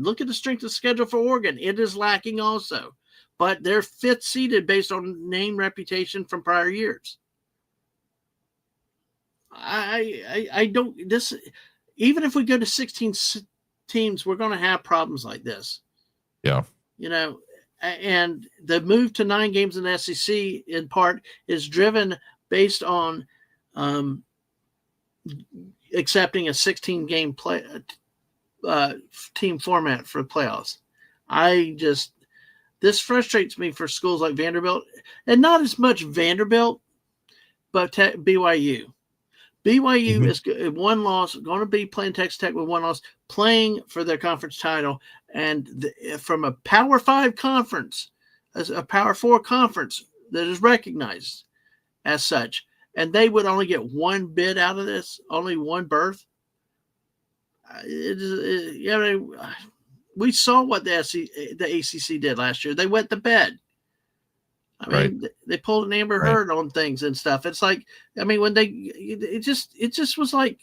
S1: look at the strength of schedule for Oregon. It is lacking also. But they're 5th seeded based on name reputation from prior years. I don't this even if we go to 16 teams, we're going to have problems like this.
S2: Yeah.
S1: You know, and the move to 9 games in the SEC in part is driven based on accepting a 16 game team format for playoffs. This frustrates me for schools like Vanderbilt, and not as much Vanderbilt, but BYU. BYU is 1 loss, going to be playing Texas Tech with 1 loss, playing for their conference title. And from a Power 5 conference, as a Power 4 conference that is recognized as such, and they would only get 1 bid out of this, only 1 berth. We saw what the ACC did last year. They wet the bed. I mean, they pulled an Amber Heard on things and stuff. It's like, I mean, when it just was like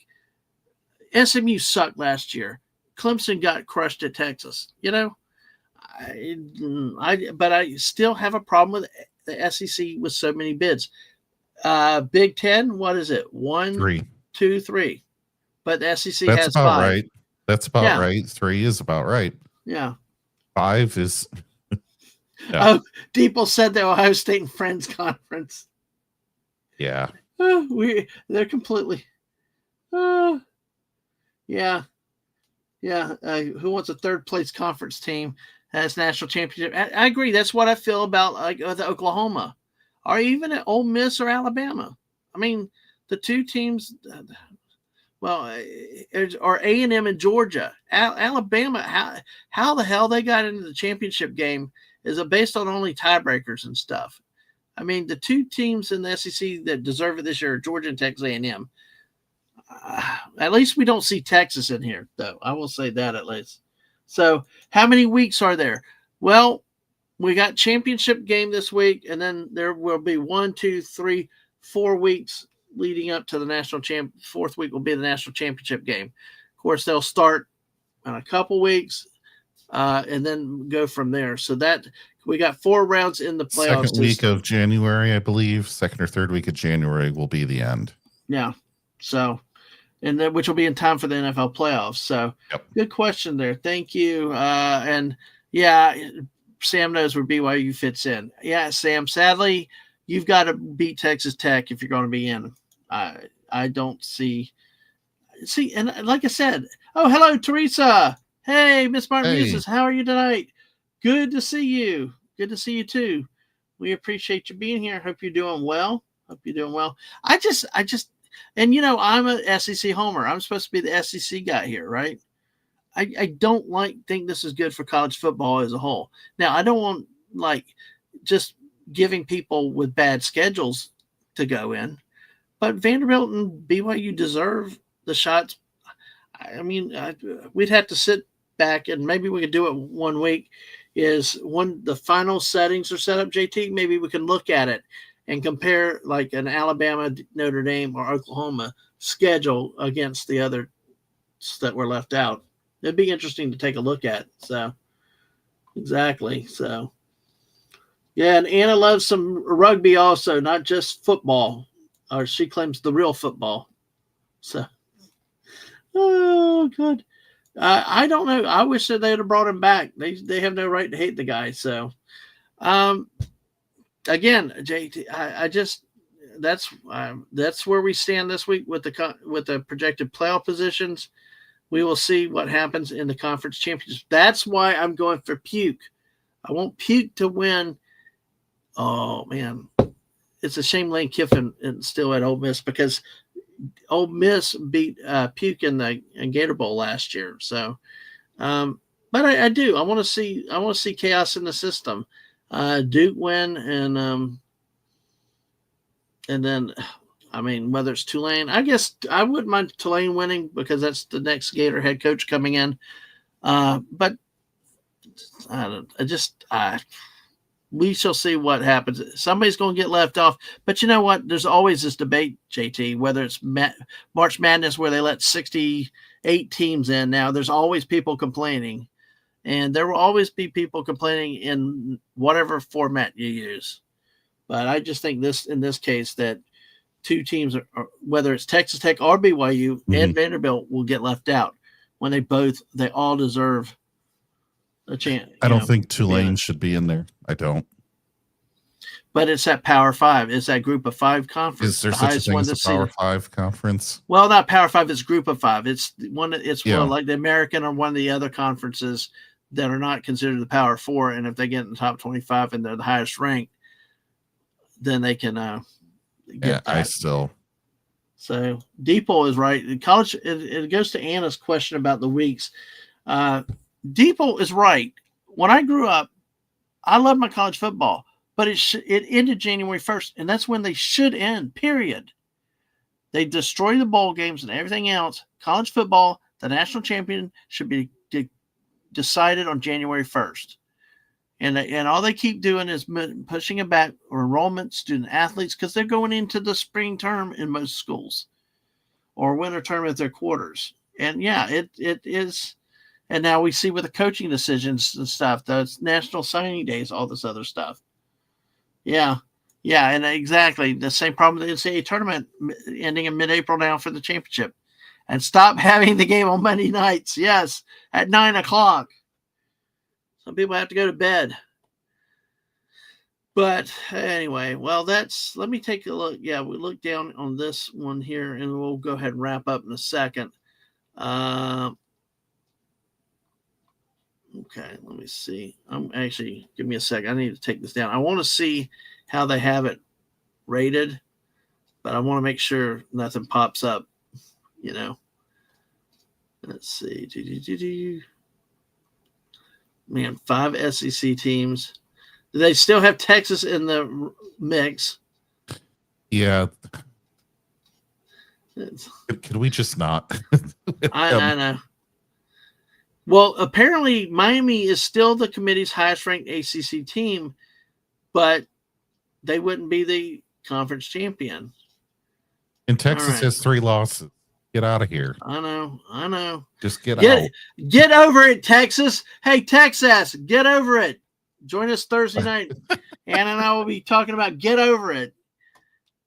S1: SMU sucked last year. Clemson got crushed at Texas. But I still have a problem with the SEC with so many bids. Big Ten, what is it? 1, 2, 3. But the SEC has 5.
S2: Right. That's about right. 3 is about right.
S1: Yeah.
S2: 5 is.
S1: Yeah. Oh, Deeple said the Ohio State and Friends Conference.
S2: Yeah.
S1: They're completely. Yeah. Who wants a third place conference team has national championship? I agree. That's what I feel about the Oklahoma, or even at Ole Miss or Alabama. I mean, the two teams. Well, or A&M and Georgia, Alabama. How the hell they got into the championship game is based on only tiebreakers and stuff. I mean, the two teams in the SEC that deserve it this year are Georgia and Texas A&M. At least we don't see Texas in here, though. I will say that at least. So how many weeks are there? Well, we got championship game this week, and then there will be 1, 2, 3, 4 weeks leading up to the national champ. 4th week will be the national championship game. Of course, they'll start in a couple weeks and then go from there. So that we got 4 rounds in the playoffs.
S2: 2nd week of January, I believe. 2nd or 3rd week of January will be the end.
S1: Yeah. So, and then which will be in time for the NFL playoffs. So, Good question there. Thank you. And yeah, Sam knows where BYU fits in. Yeah, Sam. Sadly, you've got to beat Texas Tech if you're going to be in. I don't see, and like I said, oh, hello, Teresa. Hey, Miss Martin Muses, how are you tonight? Good to see you. Good to see you too. We appreciate you being here. Hope you're doing well. I just, and I'm a SEC homer. I'm supposed to be the SEC guy here, right? I don't think this is good for college football as a whole. Now, I don't want just giving people with bad schedules to go in, but Vanderbilt and BYU deserve the shots. I mean, we'd have to sit back and maybe we could do it one week. Is when the final settings are set up, JT, maybe we can look at it and compare like an Alabama, Notre Dame, or Oklahoma schedule against the others that were left out. It'd be interesting to take a look at. So, exactly. So, yeah, and Anna loves some rugby also, not just football. Or she claims the real football. So, oh, good. I don't know. I wish that they'd have brought him back. They have no right to hate the guy. So, again, JT, I just that's where we stand this week with the projected playoff positions. We will see what happens in the conference championship. That's why I'm going for Puke. I want Puke to win. Oh man, it's a shame Lane Kiffin is still at Ole Miss because Ole Miss beat Puke in Gator Bowl last year. So, but I do. I want to see chaos in the system. Duke win and then, I mean, whether it's Tulane, I guess I wouldn't mind Tulane winning because that's the next Gator head coach coming in. But we shall see what happens. Somebody's going to get left off. But you know what? There's always this debate, JT, whether it's March Madness where they let 68 teams in now. There's always people complaining. And there will always be people complaining in whatever format you use. But I just think in this case that two teams, whether it's Texas Tech or BYU and Vanderbilt, will get left out when they all deserve a chance.
S2: I don't think Tulane should be in there. I don't.
S1: But it's that Power 5. It's that Group of 5 conference.
S2: Is there such a thing as a Power 5 conference?
S1: Well, not Power 5. It's Group of 5. It's one like the American or one of the other conferences that are not considered the Power 4. And if they get in the top 25 and they're the highest ranked, then they can get that. So Deeple is right. College. It goes to Anna's question about the weeks. Deeple is right. When I grew up, I loved my college football, but it ended January 1st, and that's when they should end. Period. They destroy the bowl games and everything else. College football The national champion should be decided on January 1st. And all they keep doing is pushing it back, enrollment, student athletes, because they're going into the spring term in most schools, or winter term at their quarters. And yeah, it is. And now we see with the coaching decisions and stuff, the national signing days, all this other stuff. Yeah. Yeah. And exactly the same problem with the NCAA tournament ending in mid-April now for the championship. And stop having the game on Monday nights. Yes. At 9:00. Some people have to go to bed. But anyway, well, let me take a look. Yeah, we look down on this one here, and we'll go ahead and wrap up in a second. Okay, let me see. Give me a second. I need to take this down. I want to see how they have it rated, but I want to make sure nothing pops up, Let's see. Man, 5 SEC teams. Do they still have Texas in the mix?
S2: Yeah. Could we just not?
S1: I know. Well, apparently Miami is still the committee's highest ranked ACC team, but they wouldn't be the conference champion.
S2: And Texas has 3 losses. Get out of here.
S1: I know.
S2: Just get out.
S1: Get over it, Texas. Hey, Texas, get over it. Join us Thursday night. Anna and I will be talking about get over it.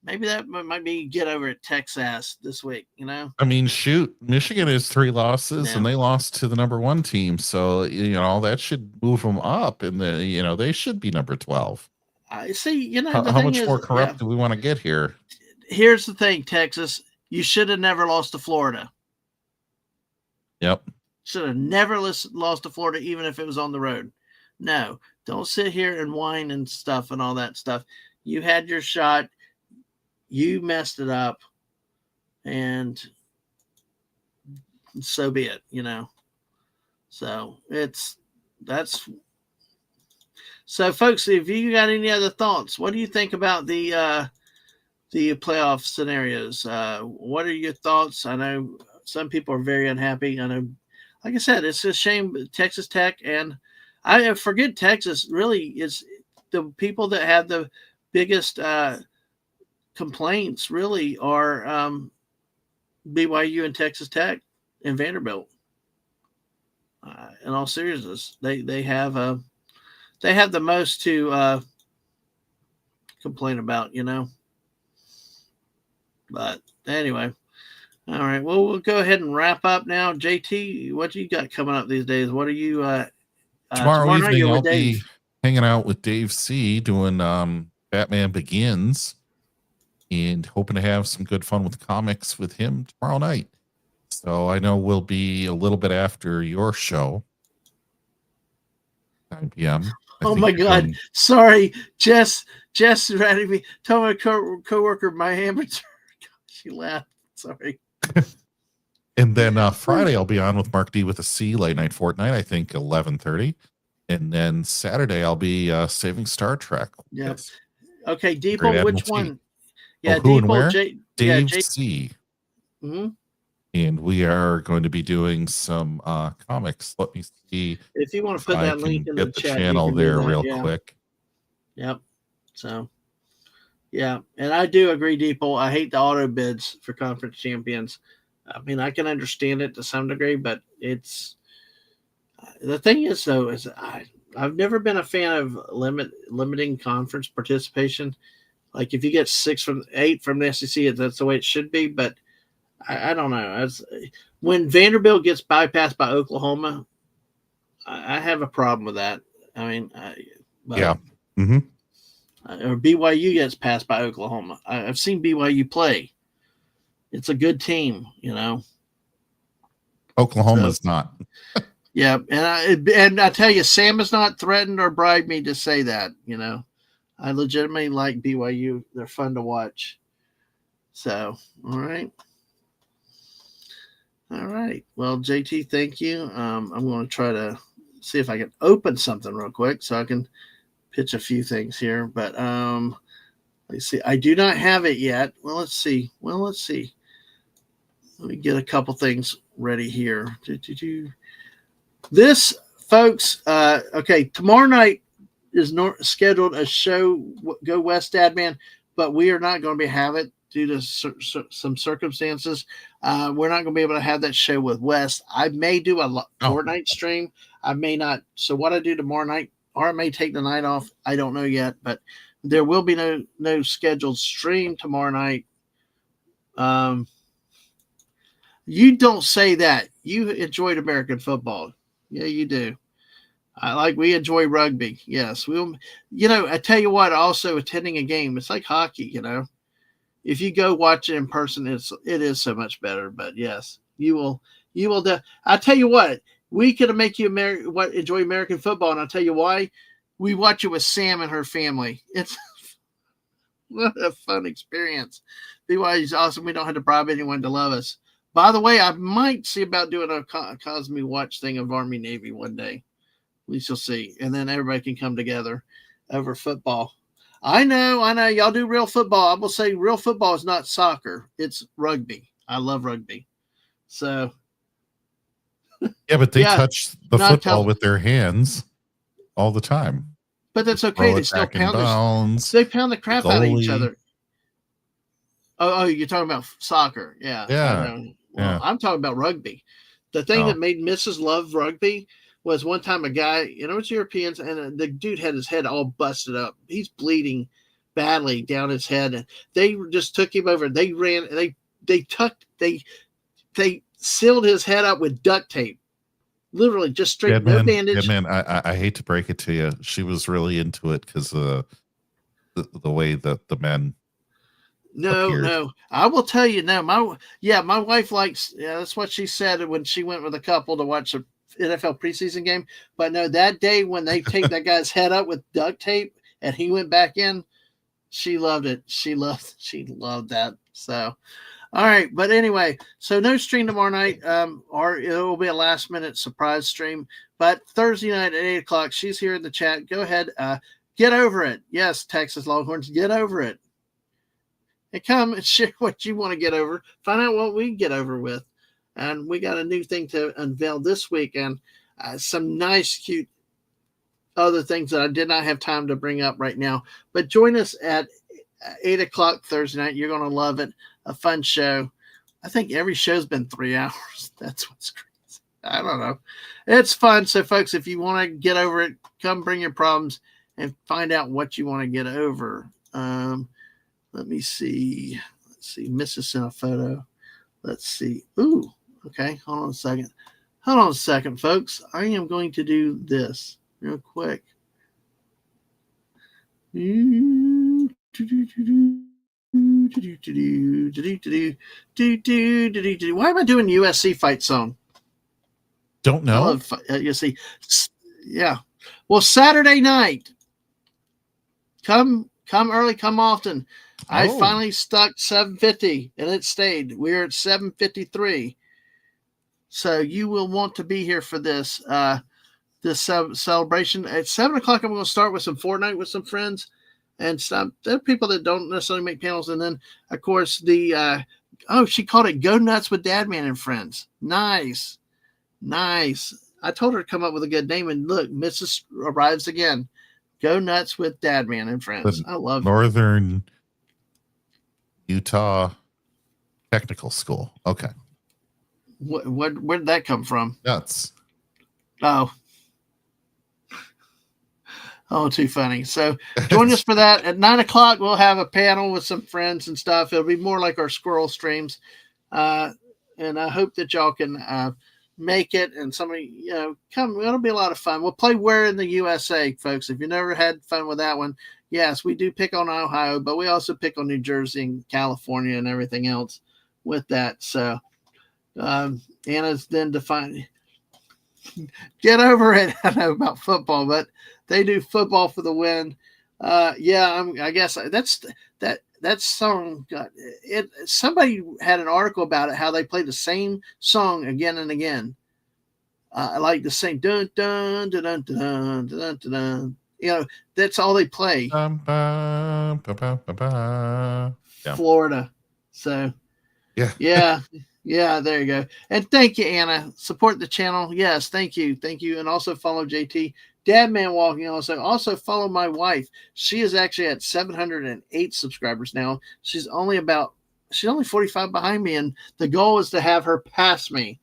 S1: Maybe that might be get over it, Texas, this week,
S2: I mean, shoot, Michigan has 3 losses and they lost to the number 1 team. So, that should move them up, and they should be number 12.
S1: I see,
S2: how much more corrupt do we want to get here?
S1: Here's the thing, Texas. You should have never lost to Florida.
S2: Yep.
S1: Should have never lost to Florida, even if it was on the road. No, don't sit here and whine and stuff and all that stuff. You had your shot. You messed it up. And so be it, So so folks, if you got any other thoughts, what do you think about the playoff scenarios? What are your thoughts? I know some people are very unhappy. I know, like I said, it's a shame. Texas Tech, and I forget Texas really is the people that have the biggest complaints really are BYU and Texas Tech and Vanderbilt. In all seriousness, they have the most to complain about, But anyway, all right. Well, we'll go ahead and wrap up now. JT, what you got coming up these days? What are you?
S2: Tomorrow evening, I'll be hanging out with Dave C. doing Batman Begins, and hoping to have some good fun with comics with him tomorrow night. So I know we'll be a little bit after your show, 9 p.m.
S1: Oh my God! Sorry, Jess ready me. Tell my coworker my amateur. She laughed. Sorry.
S2: And then Friday I'll be on with Mark D with a C, late night Fortnite, I think 11:30. And then Saturday I'll be saving Star Trek.
S1: Yes. Okay, Deeple, which one? Yeah,
S2: Deeple, where? Dave C.
S1: Mm-hmm.
S2: And we are going to be doing some comics. Let me see
S1: if you want to put that link in the chat.
S2: Channel there real quick.
S1: Yep. So, yeah, and I do agree, Deeple. I hate the auto bids for conference champions. I mean, I can understand it to some degree, but it's the thing is, though, is I've never been a fan of limiting conference participation. Like if you get 6 from 8 from the SEC, that's the way it should be. But I don't know. When Vanderbilt gets bypassed by Oklahoma, I have a problem with that. I mean,
S2: yeah. Mm-hmm.
S1: Or BYU gets passed by Oklahoma. I've seen BYU play. It's a good team,
S2: Oklahoma's not.
S1: Yeah, and I tell you, Sam has not threatened or bribed me to say that. I legitimately like BYU. They're fun to watch. So, all right. Well, JT, thank you. I'm going to try to see if I can open something real quick so I can pitch a few things here. But let's see. I do not have it yet. Well, let's see. Let me get a couple things ready here. This, folks, okay, tomorrow night is scheduled a show, Go West Dad Man, but we are not going to have it due to some circumstances. We're not going to be able to have that show with West. I may do a Fortnite stream. I may not. So what I do tomorrow night, or I may take the night off. I don't know yet, but there will be no scheduled stream tomorrow night. You don't say that. You enjoyed American football. Yeah, you do. We enjoy rugby. Yes, we'll. I tell you what. Also, attending a game, it's like hockey. If you go watch it in person, it is so much better. But yes, you will. You will. I tell you what. We could make you enjoy American football, and I'll tell you why. We watch it with Sam and her family. It's what a fun experience. BYU's awesome. We don't have to bribe anyone to love us. By the way, I might see about doing a Cosme Watch thing of Army Navy one day. We shall see. And then everybody can come together over football. I know. Y'all do real football. I will say real football is not soccer. It's rugby. I love rugby. So.
S2: Yeah, but they touch the football with their hands all the time.
S1: But that's okay. They still pound they pound the crap out of each other. Oh, you're talking about soccer. Yeah.
S2: Yeah.
S1: Well, I'm talking about rugby. The thing that made Mrs. love rugby was one time a guy, it's Europeans, and the dude had his head all busted up. He's bleeding badly down his head. And they just took him over. They ran, they sealed his head up with duct tape. Literally just straight, no bandage.
S2: Yeah, man, I hate to break it to you. She was really into it because the way that the men appeared.
S1: No. I will tell you now, my wife likes, that's what she said when she went with a couple to watch a NFL preseason game. But no, that day when they take that guy's head up with duct tape and he went back in, she loved it. She loved that. So, all right. But anyway, so no stream tomorrow night, or it will be a last minute surprise stream. But Thursday night at 8:00, she's here in the chat. Go ahead. Get over it. Yes, Texas Longhorns, get over it. And come and share what you want to get over. Find out what we can get over with. And we got a new thing to unveil this week, and some nice, cute other things that I did not have time to bring up right now. But join us at 8:00 Thursday night. You're going to love it. A fun show. I think every show's been 3 hours. That's what's crazy. I don't know. It's fun. So, folks, if you want to get over it, come bring your problems and find out what you want to get over. Let me see. Let's see. Mrs. sent a photo. Let's see. Ooh. Okay. Hold on a second, folks. I am going to do this real quick. Why am I doing USC fight song?
S2: Don't know.
S1: I love USC. Yeah. Well, Saturday night. Come early, come often. I finally stuck 750 and it stayed. We're at 753. So you will want to be here for this celebration. At 7:00, I'm going to start with some Fortnite with some friends and some. There are people that don't necessarily make panels. And then, of course, she called it Go Nuts with Dadman and Friends. Nice. I told her to come up with a good name. And look, Mrs. arrives again. Go Nuts with Dadman and Friends. I love
S2: Northern Utah Technical School. Okay.
S1: Where did that come from?
S2: Nuts.
S1: Oh, too funny. So join us for that. At 9:00, we'll have a panel with some friends and stuff. It'll be more like our squirrel streams. And I hope that y'all can make it and somebody, come. It'll be a lot of fun. We'll play Where in the USA, folks. If you never had fun with that one, yes, we do pick on Ohio, but we also pick on New Jersey and California and everything else with that. So Anna's then defined. Get over it. I know about football, but they do football for the win. I guess that song got it. Somebody had an article about it, how they play the same song again and again. I like the same dun dun dun dun dun dun dun dun. That's all they play.
S2: Yeah.
S1: Florida. So
S2: yeah.
S1: Yeah, there you go. And thank you, Anna. Support the channel. Yes, thank you. Thank you. And also follow JT. Dadman Walking also follow my wife. She is actually at 708 subscribers now. She's only 45 behind me, and the goal is to have her pass me.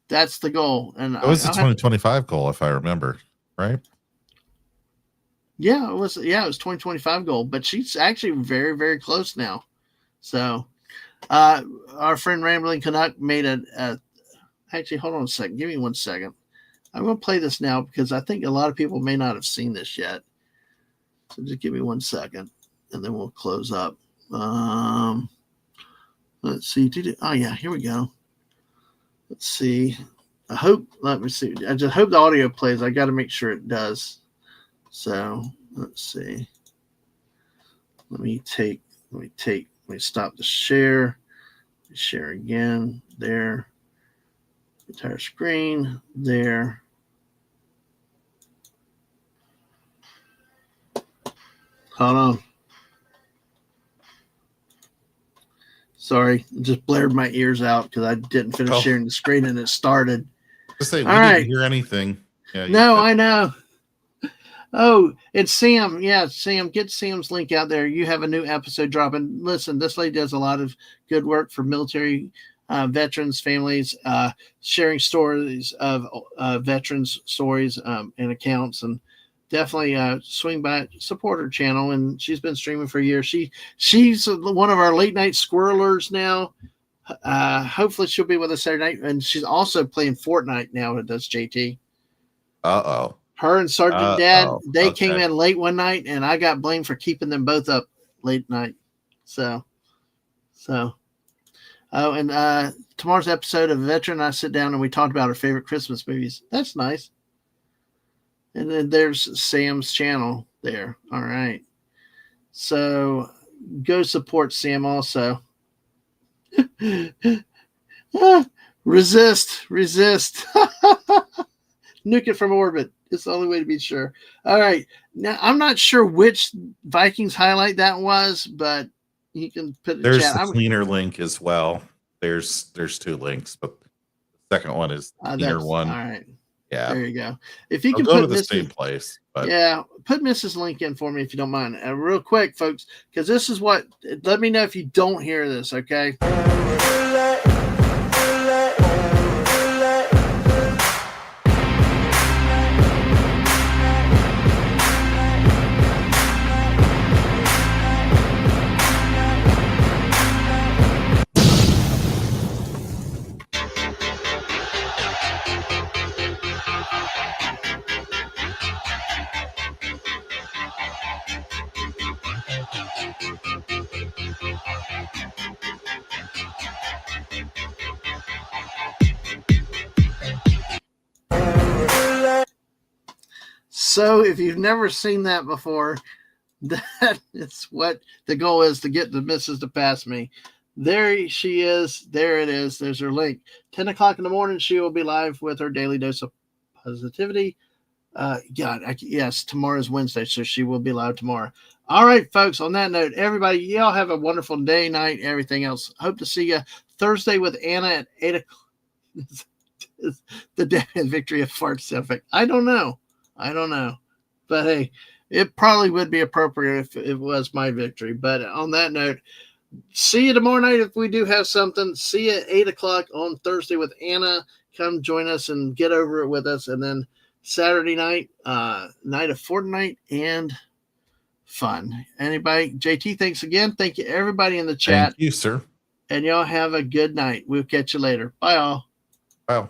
S1: That's the goal. And
S2: it was the 2025 goal, if I remember, right?
S1: Yeah, it was 2025 goal, but she's actually very, very close now. So our friend Rambling Canuck made actually, hold on a second. Give me 1 second. I'm going to play this now because I think a lot of people may not have seen this yet. So just give me 1 second, and then we'll close up. Let's see. Oh, yeah, here we go. Let's see. Let me see. I just hope the audio plays. I got to make sure it does. So let's see. Let me stop the share. Share again. There. Entire screen. There. Hold on. Sorry, just blared my ears out because I didn't finish sharing the screen and it started.
S2: Just say we didn't hear anything.
S1: Yeah, no, I know. Oh, it's Sam. Yeah, Sam. Get Sam's link out there. You have a new episode dropping. Listen, this lady does a lot of good work for military veterans, families, sharing stories of veterans' stories and accounts. And definitely swing by, support her channel. And she's been streaming for years. She's one of our late night squirrelers now. Hopefully she'll be with us Saturday night. And she's also playing Fortnite now. It does JT.
S2: Uh-oh.
S1: Her and Sergeant Dad, they came in late one night, and I got blamed for keeping them both up late night. Oh, and tomorrow's episode of Veteran, I sit down and we talked about our favorite Christmas movies. That's nice. And then there's Sam's channel there. All right. So go support Sam also. Resist. Nuke it from orbit. It's the only way to be sure. All right. Now, I'm not sure which Vikings highlight that was, but you can put it in
S2: There's
S1: chat.
S2: the cleaner link as well. There's 2 links, but the second one is the cleaner one.
S1: All right.
S2: Yeah.
S1: There you go. If you can
S2: go
S1: put
S2: to the same place. But
S1: yeah, put Mrs. Link in for me if you don't mind. Real quick, folks, because this is what, let me know if you don't hear this, okay? So if you've never seen that before, that is what the goal is, to get the missus to pass me. There she is. There it is. There's her link. 10 o'clock in the morning, she will be live with her daily dose of positivity. Yes, tomorrow's Wednesday, so she will be live tomorrow. All right, folks, on that note, everybody, y'all have a wonderful day, night, everything else. Hope to see you Thursday with Anna at 8 o'clock. The day of victory of Fart Pacific. I don't know. But hey, it probably would be appropriate if it was my victory. But on that note, see you tomorrow night if we do have something. See you at 8 o'clock on Thursday with Anna. Come join us and get over it with us. And then Saturday night, night of Fortnite and fun. Anybody? JT, thanks again. Thank you, everybody in the chat.
S2: Thank you, sir.
S1: And y'all have a good night. We'll catch you later. Bye, all.
S2: Bye.